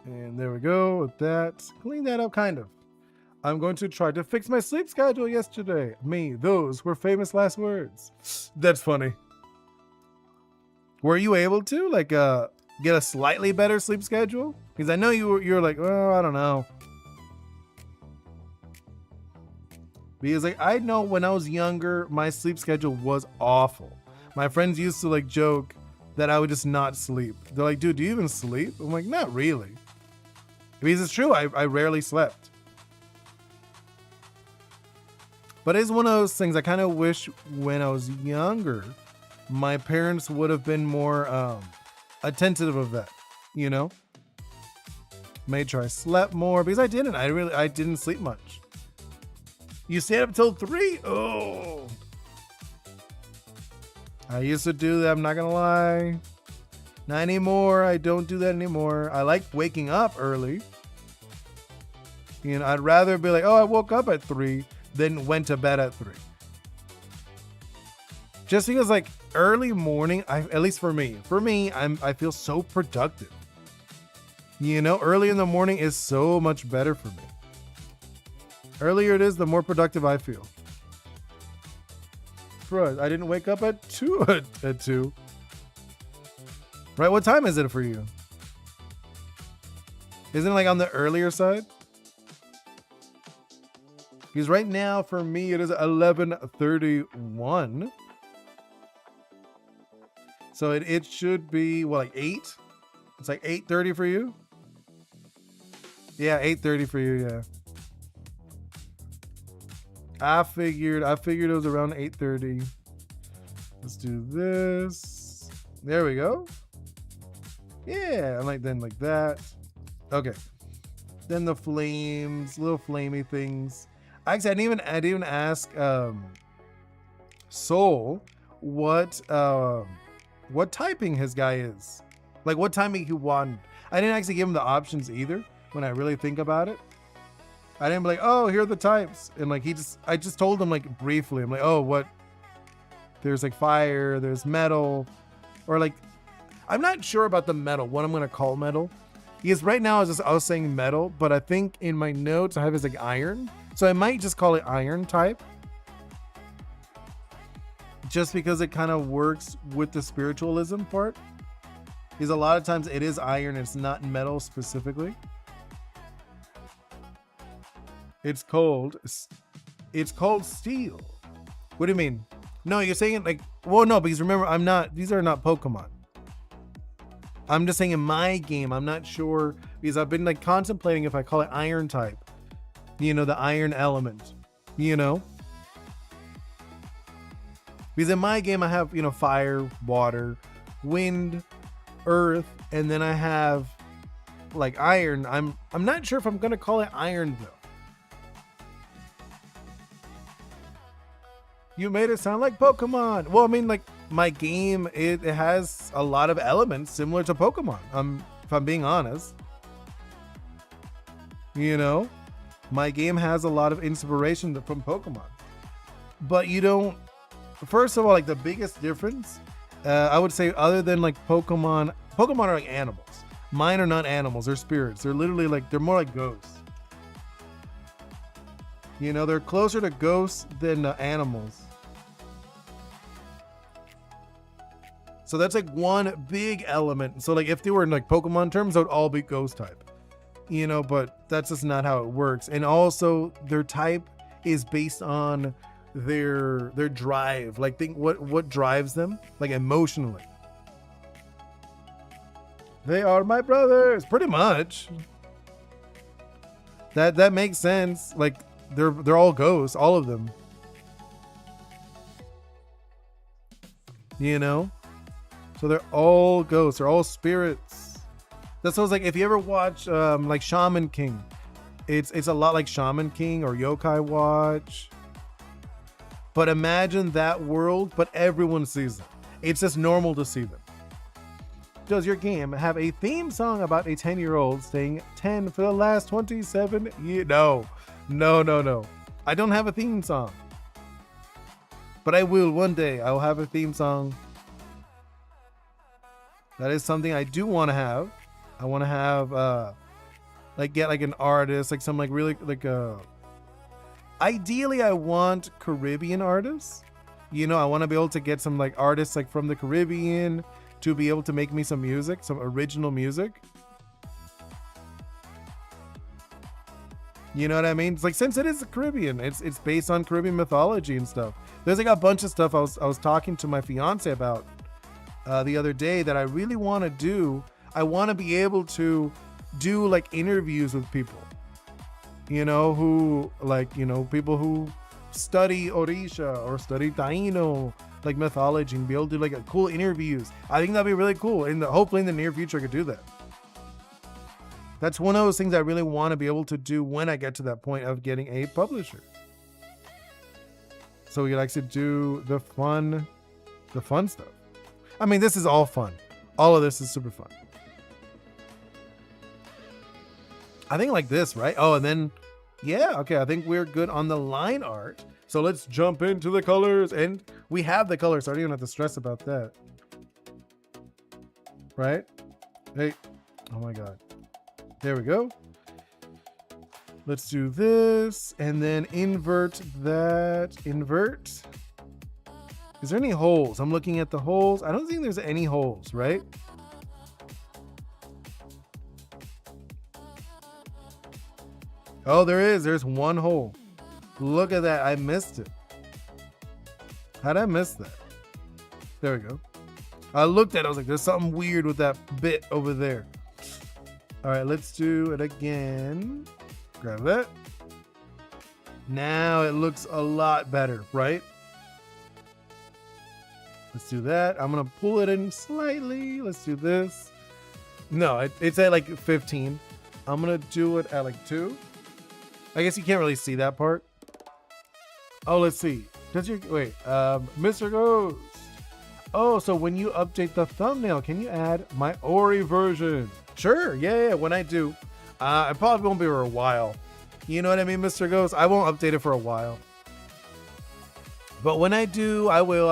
Speaker 1: And there we go with that. Clean that up, kind of. I'm going to try to fix my sleep schedule yesterday. Me, those were famous last words. That's funny. Were you able to like get a slightly better sleep schedule? Because I know you're like, oh, I don't know. Because like I know when I was younger, my sleep schedule was awful. My friends used to like joke that I would just not sleep. They're like, dude, do you even sleep? I'm like, not really. Because it's true, I rarely slept. But it's one of those things I kind of wish when I was younger, my parents would have been more attentive of that, you know? Made sure I slept more because I didn't. I didn't sleep much. You stayed up till 3? Oh. I used to do that, I'm not gonna lie. Not anymore, I don't do that anymore. I like waking up early. You know, I'd rather be like, oh, I woke up at 3 than went to bed at 3. Just because like early morning, at least for me, I feel so productive. You know, early in the morning is so much better for me. Earlier it is, the more productive I feel. Bro, I didn't wake up at 2 at 2. Right, what time is it for you? Isn't it like on the earlier side? Because right now for me it is 11:31. So it should be what, like 8? It's like 8:30 for you? Yeah, 8:30 for you, yeah. I figured it was around 8:30. Let's do this. There we go. Yeah, and like then like that. Okay. Then the flames, little flamey things. Actually, I didn't even ask Soul what typing his guy is. Like what timing he wanted. I didn't actually give him the options either when I really think about it. I didn't be like, oh, here are the types. And like I just told him like briefly. I'm like, oh, what? There's like fire, there's metal. Or like, I'm not sure about the metal, what I'm gonna call metal. Because right now I was saying metal, but I think in my notes I have is like iron. So I might just call it iron type. Just because it kind of works with the spiritualism part. Because a lot of times it is iron, it's not metal specifically. It's called steel. What do you mean? No, you're saying it like, well, no, because remember, these are not Pokemon. I'm just saying in my game, I'm not sure, because I've been like contemplating if I call it iron type, you know, the iron element, you know, Because in my game I have, fire, water, wind, earth, and then I have like iron. I'm not sure if I'm gonna call it iron though. You made it sound like Pokemon. Well, I mean, like my game, it has a lot of elements similar to Pokemon. If I'm being honest, my game has a lot of inspiration from Pokemon. But you don't. First of all, like the biggest difference, I would say, other than like Pokemon are like animals. Mine are not animals; they're spirits. They're literally like they're more like ghosts. They're closer to ghosts than animals. So that's like one big element. So like if they were in like Pokemon terms, they would all be ghost type. But that's just not how it works. And also their type is based on their drive. Like think what drives them, like emotionally. They are my brothers, pretty much. That makes sense. Like they're all ghosts, all of them. So they're all ghosts. They're all spirits. That's what I was like. If you ever watch like Shaman King, it's a lot like Shaman King or Yokai Watch. But imagine that world, but everyone sees them. It's just normal to see them. Does your game have a theme song about a 10-year-old staying 10 for the last 27 years? No. I don't have a theme song. But I will one day. I will have a theme song. That is something I do want to have. I want to have, get like an artist, like some like really like ideally I want Caribbean artists. I want to be able to get some like artists like from the Caribbean to be able to make me some music, some original music. You know what I mean? It's like, since it is the Caribbean, it's based on Caribbean mythology and stuff. There's like a bunch of stuff I was talking to my fiance about the other day that I really want to do. I want to be able to do like interviews with people, who like, people who study Orisha or study Taino, like mythology, and be able to do like a cool interviews. I think that'd be really cool. And hopefully in the near future I could do that. That's one of those things I really want to be able to do when I get to that point of getting a publisher. So we could actually do the fun stuff. I mean, this is all fun. All of this is super fun. I think like this, right? Oh, and then, yeah, okay. I think we're good on the line art. So let's jump into the colors. And we have the colors, so I don't even have to stress about that. Right? Hey, oh my God. There we go. Let's do this and then invert that. Invert. Is there any holes? I'm looking at the holes. I don't think there's any holes, right? Oh, there is. There's one hole. Look at that. I missed it. How'd I miss that? There we go. I looked at it. I was like, there's something weird with that bit over there. All right, let's do it again. Grab that. Now it looks a lot better, right? Let's do that. I'm going to pull it in slightly. Let's do this. No, it's at like 15. I'm going to do it at like 2. I guess you can't really see that part. Oh, let's see. Mr. Ghost. Oh, so when you update the thumbnail, can you add my Ori version? Sure. Yeah. When I do, I probably won't be for a while. You know what I mean, Mr. Ghost? I won't update it for a while. But when I do, I will.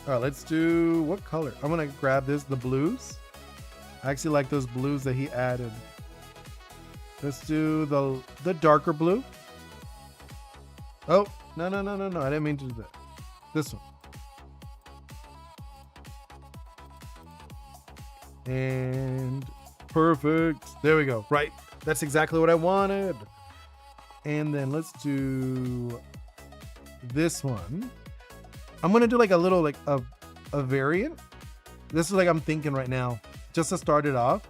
Speaker 1: All right, let's do, what color? I'm going to grab the blues. I actually like those blues that he added. Let's do the darker blue. Oh, no. I didn't mean to do that. This one. And perfect. There we go. Right. That's exactly what I wanted. And then let's do this one. I'm going to do like a little, like a variant. This is like I'm thinking right now, just to start it off.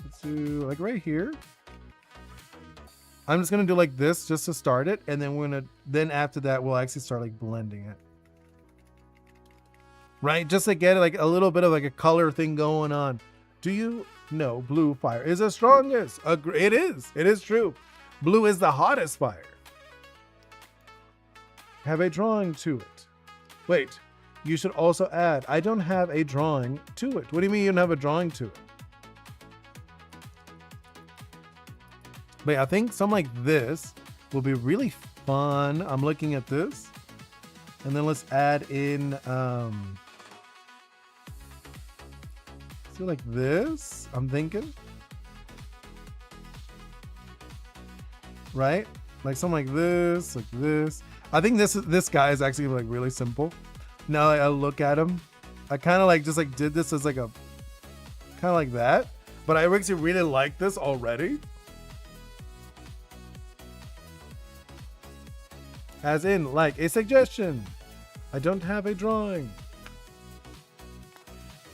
Speaker 1: Let's do like right here. I'm just gonna do like this just to start it, and then then after that we'll actually start like blending it. Right? Just to get like a little bit of like a color thing going on. Do you know blue fire is the strongest? It is. It is true. Blue is the hottest fire. Have a drawing to it. Wait, you should also add, I don't have a drawing to it. What do you mean you don't have a drawing to it? Wait, I think something like this will be really fun. I'm looking at this. And then let's add in, see like this, I'm thinking. Right? Like something like this, like this. I think this guy is actually like really simple. Now I look at him, I kind of like just like did this as like a kind of like that, but I actually really like this already. As in like a suggestion. I don't have a drawing.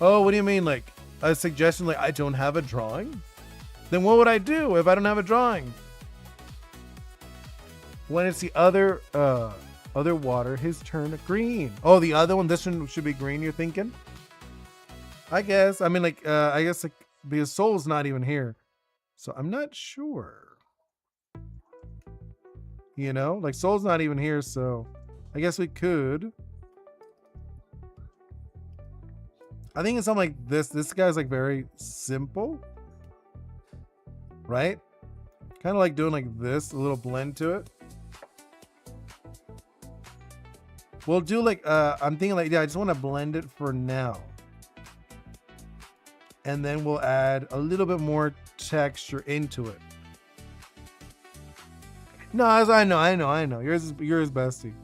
Speaker 1: Oh, what do you mean like a suggestion? Like I don't have a drawing? Then what would I do if I don't have a drawing? When it's the other water, his turn green. Oh, the other one, this one should be green, you're thinking? I guess. I mean, like, I guess like, because Soul's not even here. So I'm not sure. You know, like Soul's not even here, so I guess we could. I think it's something like this. This guy's like very simple. Right? Kind of like doing like this, a little blend to it. We'll do like, I'm thinking like, yeah, I just want to blend it for now. And then we'll add a little bit more texture into it. No, I know. Yours bestie.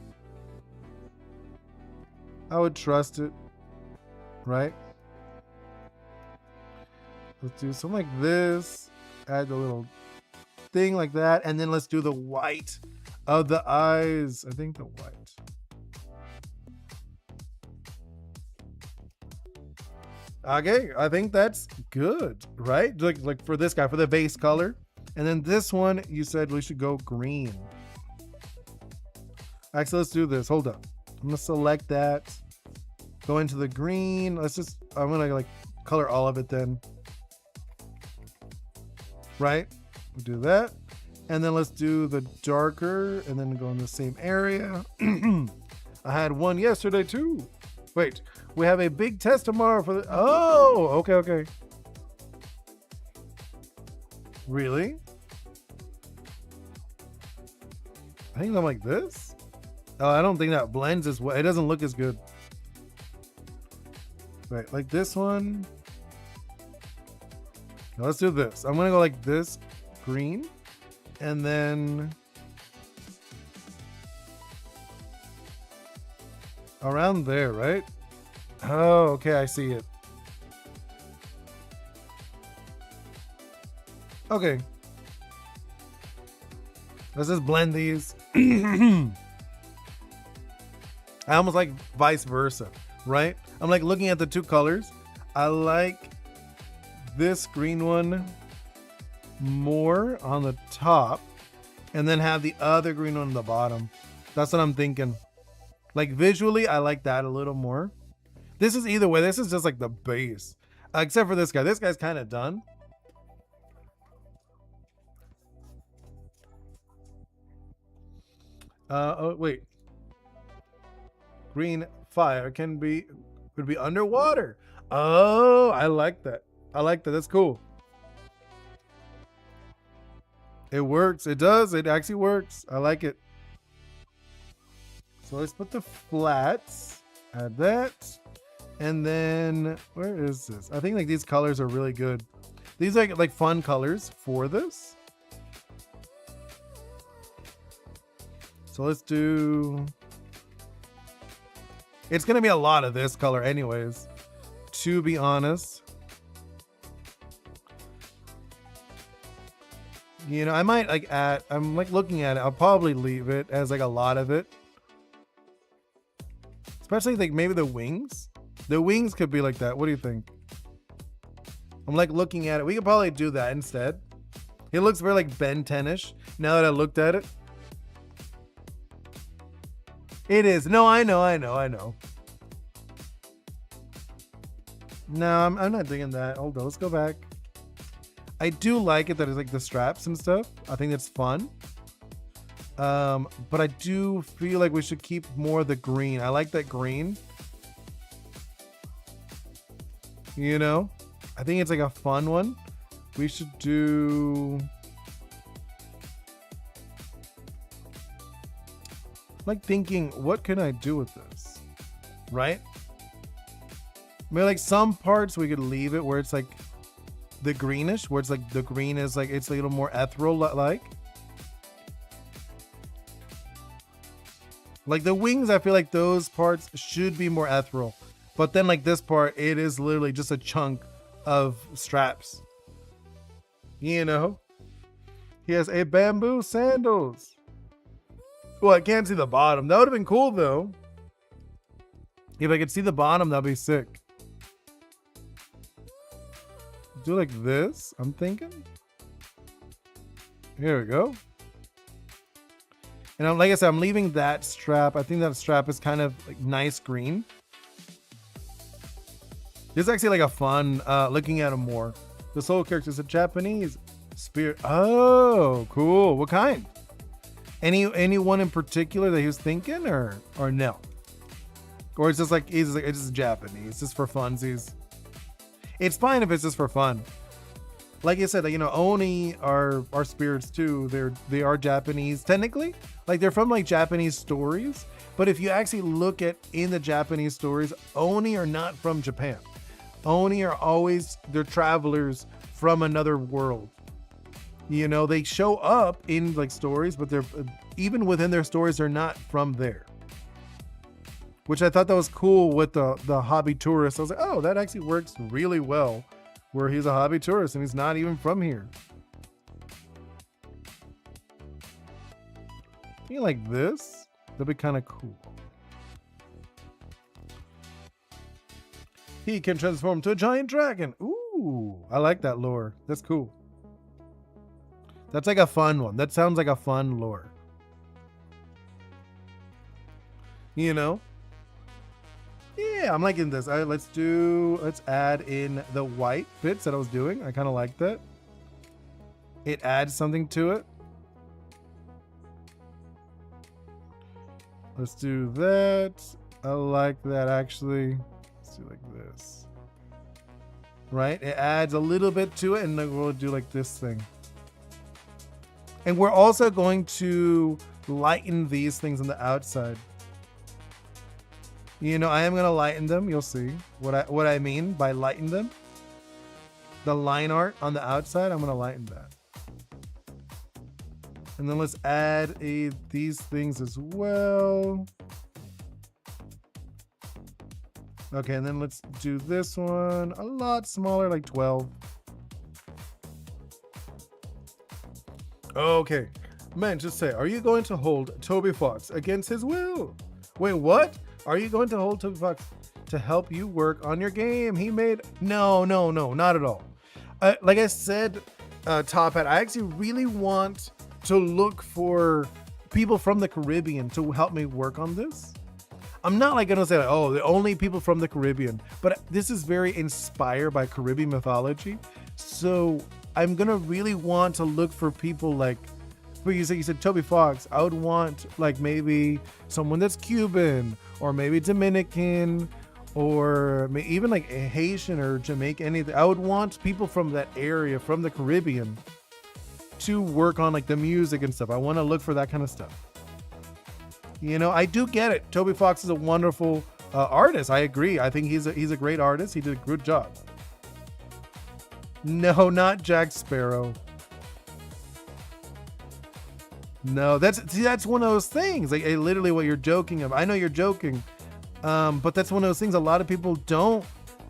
Speaker 1: I would trust it. Right? Let's do something like this. Add a little thing like that. And then let's do the white of the eyes. I think the white. Okay, I think that's good, right? Like for this guy, for the base color. And then this one, you said we should go green. Actually, let's do this. Hold up. I'm gonna select that. Go into the green. I'm gonna like color all of it then. Right? We'll do that. And then let's do the darker and then go in the same area. I had one yesterday too. Wait, we have a big test tomorrow for the, oh, okay. Really? I think I'm like this. Oh, I don't think that blends as well. It doesn't look as good. Right, like this one. Now let's do this. I'm gonna go like this, green, and then around there, right? Oh, okay, I see it. Okay. Let's just blend these. I almost like vice versa, right? I'm like looking at the two colors. I like this green one more on the top and then have the other green one on the bottom. That's what I'm thinking. Like visually, I like that a little more. This is either way. This is just like the base. Except for this guy. This guy's kind of done. Oh, wait. Green fire could be underwater. Oh, I like that. That's cool. It works. It does. It actually works. I like it. So let's put the flats. Add that. And then where is this? I think like these colors are really good. These are like fun colors for this. So let's do, it's going to be a lot of this color anyways, to be honest. You know, I might like add, I'm like looking at it. I'll probably leave it as like a lot of it. Especially like maybe the wings. The wings could be like that. What do you think? I'm like looking at it. We could probably do that instead. It looks very like Ben 10ish. Now that I looked at it, it is. No, I know. No, I'm not digging that. Hold on, let's go back. I do like it that it's like the straps and stuff. I think that's fun. But I do feel like we should keep more of the green. I like that green. You know, I think it's like a fun one. We should do like thinking, what can I do with this? Right? I mean, like some parts we could leave it where it's like the greenish, where it's like the green is like it's a little more ethereal like the wings. I feel like those parts should be more ethereal, but then like this part, it is literally just a chunk of straps. You know, he has a bamboo sandals. Well, I can't see the bottom. That would have been cool though. If I could see the bottom, that'd be sick. Do like this, I'm thinking. Here we go. And like I said, I'm leaving that strap. I think that strap is kind of like nice green. This is actually like a fun, looking at him more. The sole character is a Japanese spirit. Oh, cool. What kind? Anyone in particular that he was thinking, or no? Or it's just like it's just Japanese. It's just for funsies. It's fine if it's just for fun. Like I said, you know, Oni are spirits too. They are Japanese technically. Like they're from like Japanese stories. But if you actually look at in the Japanese stories, Oni are not from Japan. Oni are always, they're travelers from another world. You know, they show up in like stories, but they're even within their stories, they're not from there. Which I thought that was cool with the hobby tourist. I was like, oh, that actually works really well, where he's a hobby tourist and he's not even from here. You like this? That'd be kind of cool. He can transform to a giant dragon. Ooh, I like that lore. That's cool. That's like a fun one. That sounds like a fun lore. You know? Yeah, I'm liking this. All right, let's add in the white bits that I was doing. I kind of like that. It adds something to it. Let's do that. I like that actually. Let's do like this. Right? It adds a little bit to it, and then we'll do like this thing. And we're also going to lighten these things on the outside. You know, I am going to lighten them. You'll see what I mean by lighten them. The line art on the outside, I'm going to lighten that. And then let's add these things as well. Okay, and then let's do this one a lot smaller, like 12. Okay, man, just say, are you going to hold Toby Fox against his will? Wait, what? Are you going to hold Toby Fox to help you work on your game? He made... No, not at all. Like I said, Top Hat, I actually really want to look for people from the Caribbean to help me work on this. I'm not like gonna say like, oh, the only people from the Caribbean, but this is very inspired by Caribbean mythology. So I'm gonna really want to look for people like, but you said Toby Fox. I would want like maybe someone that's Cuban or maybe Dominican or even like Haitian or Jamaican, anything. I would want people from that area, from the Caribbean, to work on like the music and stuff. I want to look for that kind of stuff. You know, I do get it. Toby Fox is a wonderful artist. I agree. I think he's a great artist. He did a good job. No, not Jack Sparrow. No, that's one of those things. Like literally what you're joking of. I know you're joking, but that's one of those things. A lot of people don't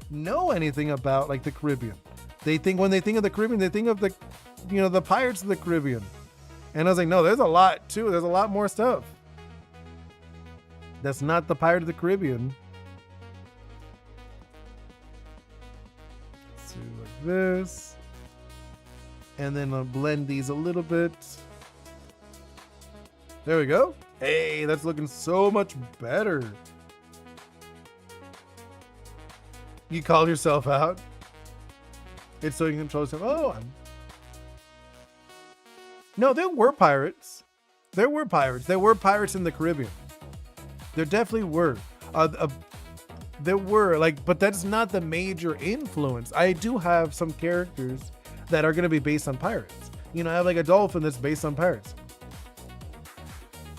Speaker 1: know anything about like the Caribbean. They think when they think of the Caribbean, they think of the, you know, the Pirates of the Caribbean. And I was like, no, there's a lot too. There's a lot more stuff. That's not the Pirate of the Caribbean. Let's do like this. And then I'll blend these a little bit. There we go. Hey, that's looking so much better. You call yourself out. It's so you can control yourself. Oh, no, there were pirates. There were pirates. There were pirates in the Caribbean. There definitely were. There were, like, but that's not the major influence. I do have some characters that are going to be based on pirates. You know, I have like a dolphin that's based on pirates.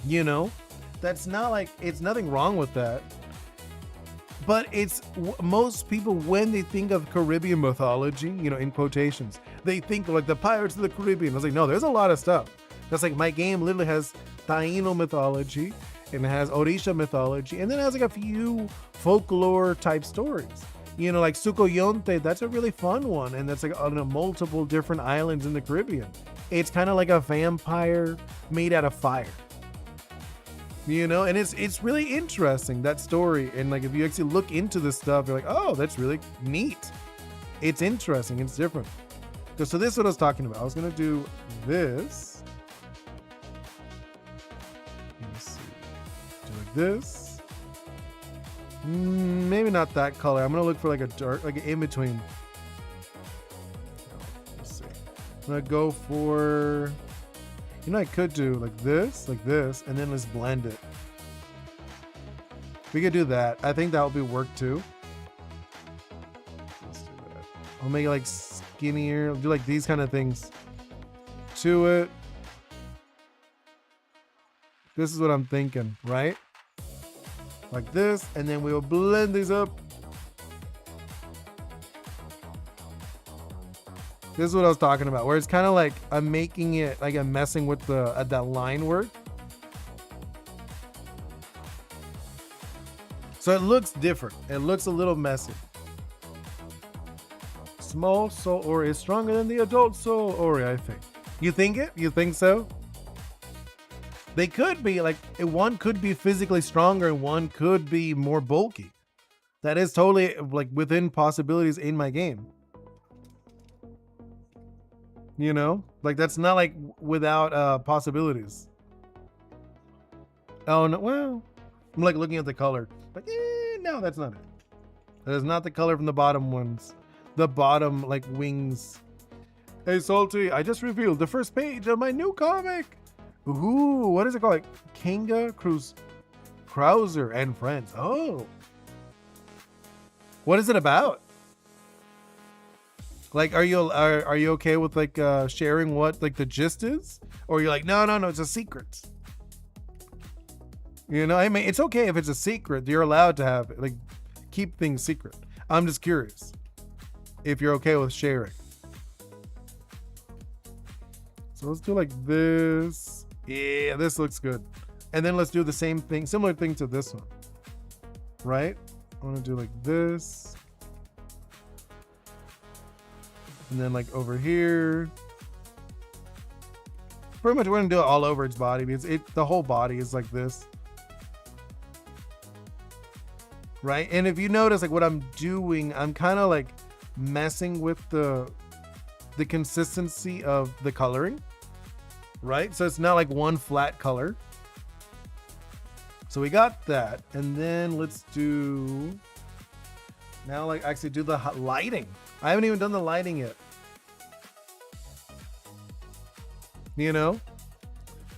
Speaker 1: You know, that's not like, it's nothing wrong with that. But it's most people, when they think of Caribbean mythology, you know, in quotations, they think of like the Pirates of the Caribbean. I was like, no, there's a lot of stuff. That's like my game literally has Taino mythology and it has Orisha mythology, and then it has like a few folklore type stories. You know, like Sucoyonte, that's a really fun one, and that's like on multiple different islands in the Caribbean. It's kind of like a vampire made out of fire. You know, and it's really interesting, that story. And like if you actually look into this stuff, you're like, oh, that's really neat. It's interesting, it's different. So this is what I was talking about. I was gonna do this. Let me see. Do like this. Maybe not that color. I'm gonna look for like a dark, like an in-between. Let's see. I'm gonna go for, you know, I could do like this, and then let's blend it. We could do that. I think that would be work too. Let's do that. I'll make it like skinnier. I'll do like these kind of things to it. This is what I'm thinking, right? Like this, and then we'll blend these up. This is what I was talking about, where it's kind of like I'm making it like I'm messing with the that line work. So it looks different. It looks a little messy. Small soul Ori is stronger than the adult soul Ori, I think. You think it? You think so? They could be like, one could be physically stronger and one could be more bulky. That is totally like within possibilities in my game. You know, like that's not like without possibilities. Oh no, well, I'm like looking at the color. Like, no, that's not it. That is not the color from the bottom ones. The bottom like wings. Hey Salty, I just revealed the first page of my new comic. Ooh, what is it called? Like Kanga Krauser and Friends. Oh. What is it about? Like, are you okay with like sharing what like the gist is? Or you're like, no, it's a secret. You know, I mean, it's okay if it's a secret. You're allowed to have it. Like, keep things secret. I'm just curious if you're okay with sharing. So let's do like this. Yeah, this looks good. And then let's do the same thing, similar thing to this one. Right? I want to do like this. And then like over here. Pretty much we're going to do it all over its body because the whole body is like this. Right? And if you notice like what I'm doing, I'm kind of like messing with the consistency of the coloring. Right? So it's not like one flat color. So we got that. And then let's do, now like actually do the lighting. I haven't even done the lighting yet. You know?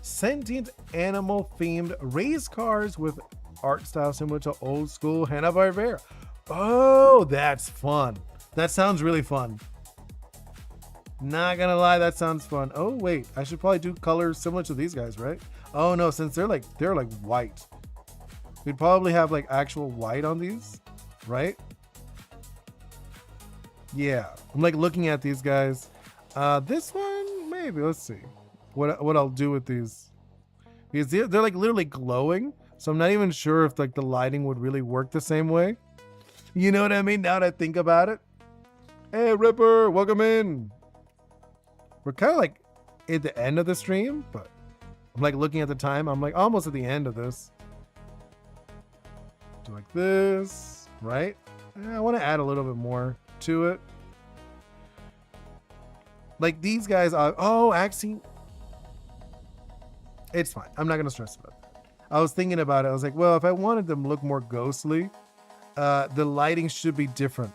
Speaker 1: Sentient animal themed race cars with art style similar to old school Hanna-Barbera. Oh, that's fun. That sounds really fun. Not gonna lie, that sounds fun. Oh wait, I should probably do colors similar to these guys, right? Oh no, since they're like white. We'd probably have like actual white on these, right? Yeah, I'm like looking at these guys. This one, maybe, let's see. What I'll do with these. Because they're like literally glowing. So I'm not even sure if like the lighting would really work the same way. You know what I mean? Now that I think about it. Hey Ripper, welcome in. We're kind of like at the end of the stream, but I'm like looking at the time. I'm like almost at the end of this. Do like this, right? I want to add a little bit more to it. Like these guys are, oh, actually, it's fine. I'm not gonna stress about that. I was thinking about it. I was like, well, if I wanted them to look more ghostly, the lighting should be different.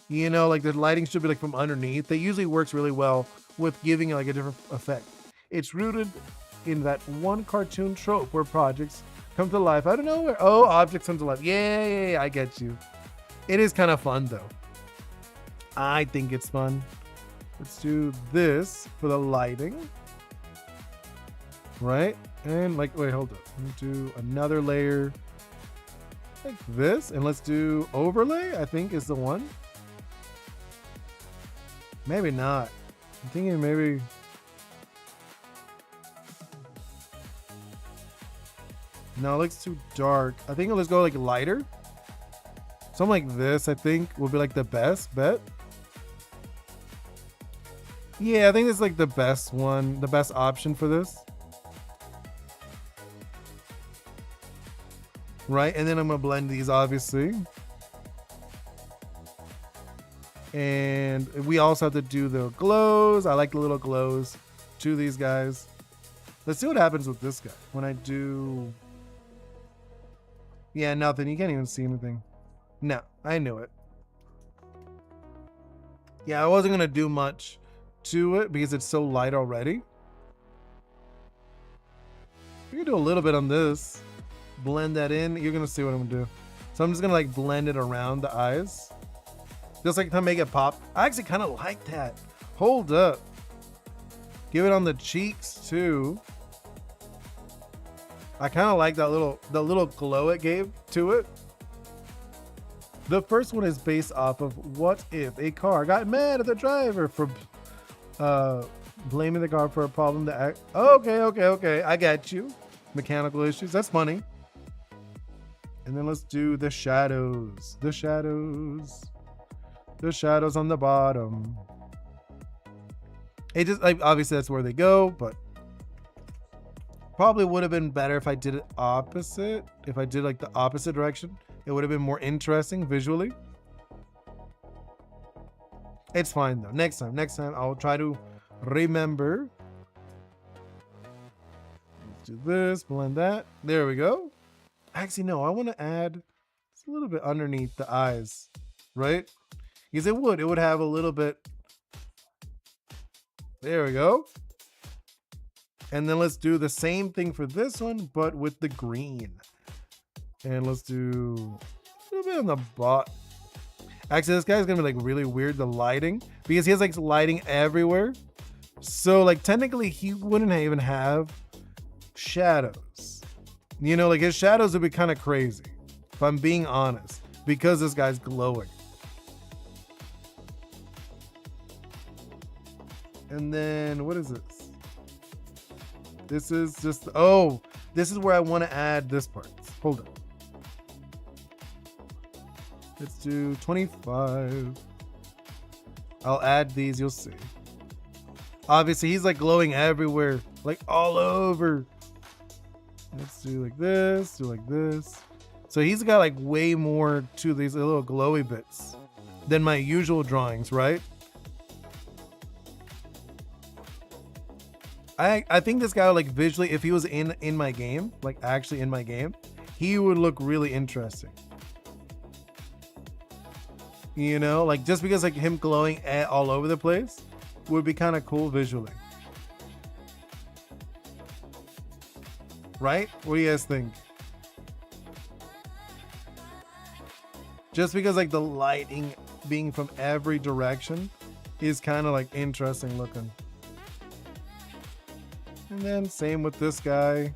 Speaker 1: You know, like the lighting should be like from underneath. That usually works really well with giving like a different effect. It's rooted in that one cartoon trope where projects come to life. I don't know where. Oh, objects come to life. Yeah, I get you. It is kind of fun though. I think it's fun. Let's do this for the lighting. Right? And like, wait, hold up. Let me do another layer like this. And let's do overlay, I think is the one. Maybe not. I'm thinking maybe. No, it looks too dark. I think let's go like lighter. Something like this, I think, will be like the best bet. Yeah, I think it's like the best one, the best option for this. Right, and then I'm gonna blend these obviously. And we also have to do the glows. I like the little glows to these guys. Let's see what happens with this guy when I do. Yeah, nothing. You can't even see anything. No, I knew it. Yeah, I wasn't gonna do much to it because it's so light already. We can do a little bit on this. Blend that in. You're gonna see what I'm gonna do. So I'm just gonna like blend it around the eyes. Just like to make it pop. I actually kind of like that. Hold up. Give it on the cheeks too. I kind of like that little glow it gave to it. The first one is based off of what if a car got mad at the driver for blaming the car for a problem that act. Okay. I got you. Mechanical issues. That's funny. And then let's do the shadows. The shadows on the bottom. It just like obviously that's where they go, but probably would have been better if I did it opposite. If I did like the opposite direction, it would have been more interesting visually. It's fine though. Next time I'll try to remember. Let's do this, blend that. There we go. Actually, no, I want to add just a little bit underneath the eyes, right? Because it would have a little bit. There we go. And then let's do the same thing for this one, but with the green. And let's do a little bit on the bot. Actually, this guy's gonna be like really weird, the lighting, because he has like lighting everywhere. So like technically he wouldn't even have shadows. You know, like his shadows would be kind of crazy, if I'm being honest, because this guy's glowing. And then what is this? This is just, oh, this is where I want to add this part. Hold on. Let's do 25. I'll add these, you'll see. Obviously, he's like glowing everywhere, like all over. Let's do like this, do like this. So he's got like way more to these little glowy bits than my usual drawings, right? I think this guy, like visually, if he was in my game, like actually in my game, he would look really interesting. You know, like just because like him glowing all over the place would be kind of cool visually. Right? What do you guys think? Just because like the lighting being from every direction is kind of like interesting looking. And then same with this guy.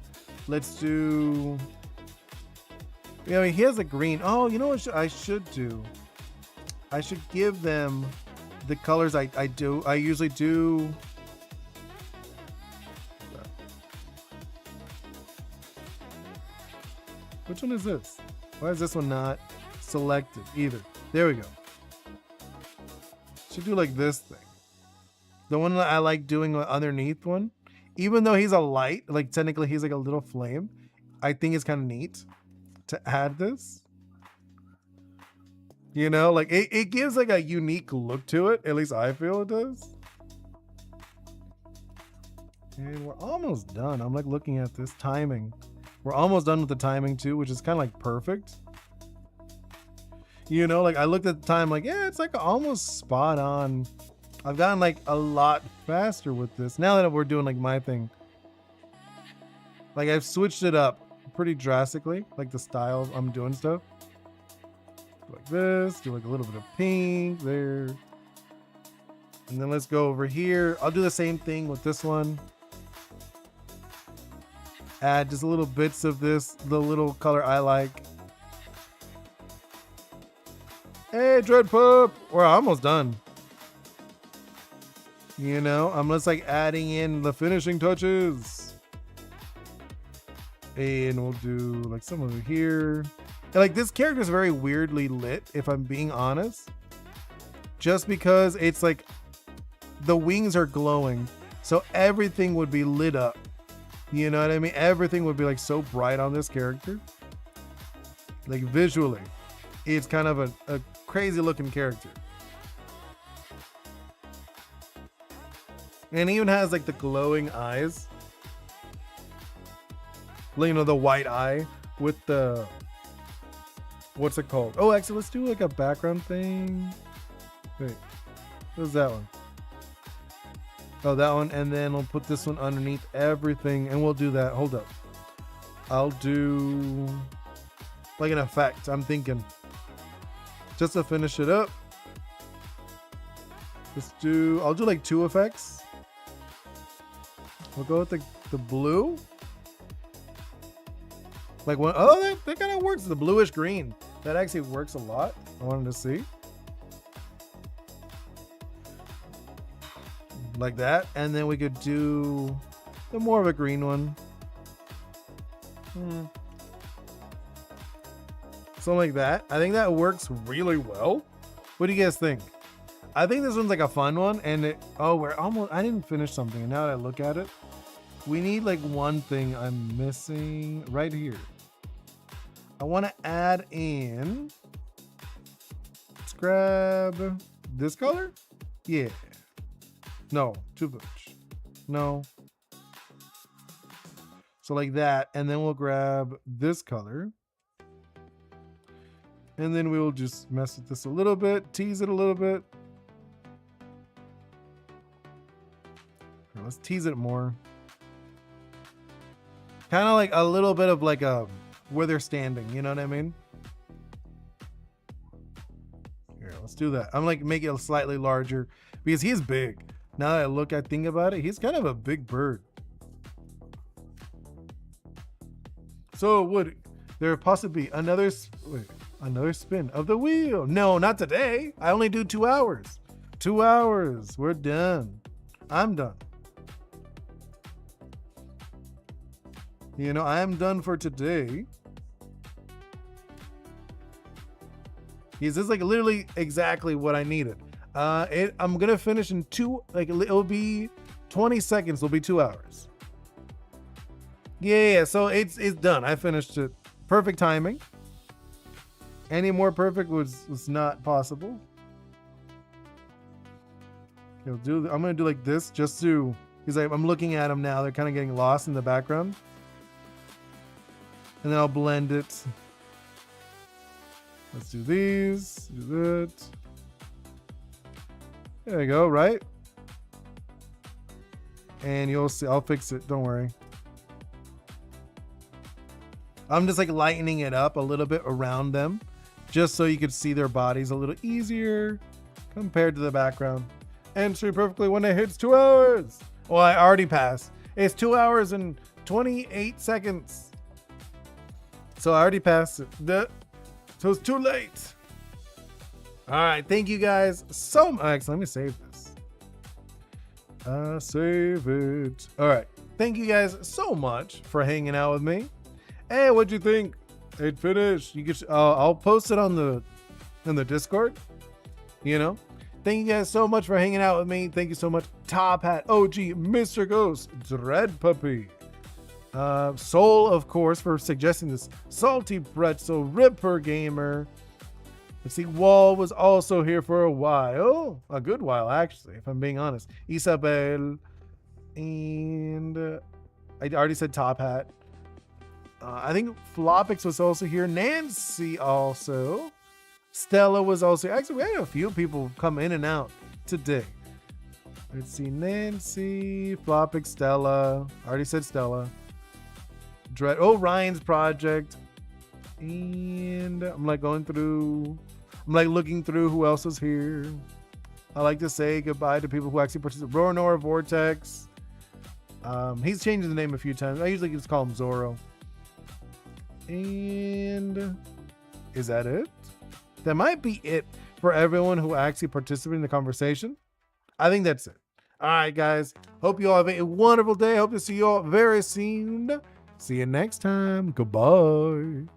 Speaker 1: Let's do, you know, he has a green. Oh, you know what I should do? I should give them the colors I usually do. Which one is this? Why is this one not selected either? There we go. Should do like this thing. The one that I like doing underneath one, even though he's a light, like technically he's like a little flame, I think it's kind of neat to add this. You know, like it gives like a unique look to it. At least I feel it does. And we're almost done. I'm like looking at this timing. We're almost done with the timing too, which is kind of like perfect. You know, like I looked at the time like, yeah, it's like almost spot on. I've gotten like a lot faster with this now that we're doing like my thing. Like I've switched it up pretty drastically, like the styles I'm doing stuff. Like this, do like a little bit of pink there. And then let's go over here. I'll do the same thing with this one. Add just little bits of this, the little color I like. Hey, Dread Pup, we're almost done. You know, I'm just like adding in the finishing touches. And we'll do like some over here. And like this character is very weirdly lit, if I'm being honest. Just because it's like the wings are glowing, so everything would be lit up. You know what I mean? Everything would be like so bright on this character. Like visually, it's kind of a crazy looking character. And he even has like the glowing eyes. You know, the white eye with the, what's it called? Oh, actually, let's do like a background thing. Wait, what's that one? Oh, that one. And then we'll put this one underneath everything and we'll do that. Hold up. I'll do like an effect, I'm thinking. Just to finish it up. I'll do like 2 effects. We'll go with the blue. Like one, oh, that kind of works. The bluish green. That actually works a lot. I wanted to see. Like that. And then we could do the more of a green one. Something like that. I think that works really well. What do you guys think? I think this one's like a fun one. And I didn't finish something. And now that I look at it, we need like one thing I'm missing right here. I want to add in, let's grab this color. Yeah. No, too much. No. So like that. And then we'll grab this color. And then we'll just mess with this a little bit, tease it a little bit. Here, let's tease it more. Kind of like a little bit of like a where they're standing, you know what I mean? Here, let's do that. I'm like make it slightly larger because he's big. Now that I think about it, he's kind of a big bird. So would there possibly be another spin of the wheel? No, not today. I only do 2 hours. 2 hours. We're done. I'm done. You know, I am done for today. This is like literally exactly what I needed. I'm gonna finish in it'll be 20 seconds. It'll be 2 hours. Yeah. So it's done. I finished it. Perfect timing. Any more perfect was not possible. I'm gonna do like this just to, because I'm looking at them now. They're kind of getting lost in the background. And then I'll blend it. Let's do these, do that. There you go, right? And you'll see, I'll fix it, don't worry. I'm just like lightening it up a little bit around them, just so you could see their bodies a little easier compared to the background. Entry perfectly when it hits 2 hours. Well, I already passed. It's 2 hours and 28 seconds. So I already passed it. So it's too late. All right. Thank you guys so much. Let me save this. Save it. All right. Thank you guys so much for hanging out with me. Hey, what'd you think? It finished. You get. I'll post it on the Discord. You know. Thank you guys so much for hanging out with me. Thank you so much, Top Hat, OG, Mr. Ghost, Dread Puppy. Soul, of course, for suggesting this. Salty Pretzel, Ripper Gamer. Let's see, Wall was also here for a while. A good while, actually, if I'm being honest. Isabel. And I already said Top Hat. I think Flopix was also here. Nancy also. Stella was also here. Actually, we had a few people come in and out today. Let's see. Nancy, Flopix, Stella. I already said Stella. Dread. Oh, Ryan's project. And I'm like going through. I'm like looking through who else is here. I like to say goodbye to people who actually participate. Roranora Vortex. He's changed the name a few times. I usually just call him Zorro. And is that it? That might be it for everyone who actually participated in the conversation. I think that's it. All right, guys. Hope you all have a wonderful day. Hope to see you all very soon. See you next time. Goodbye.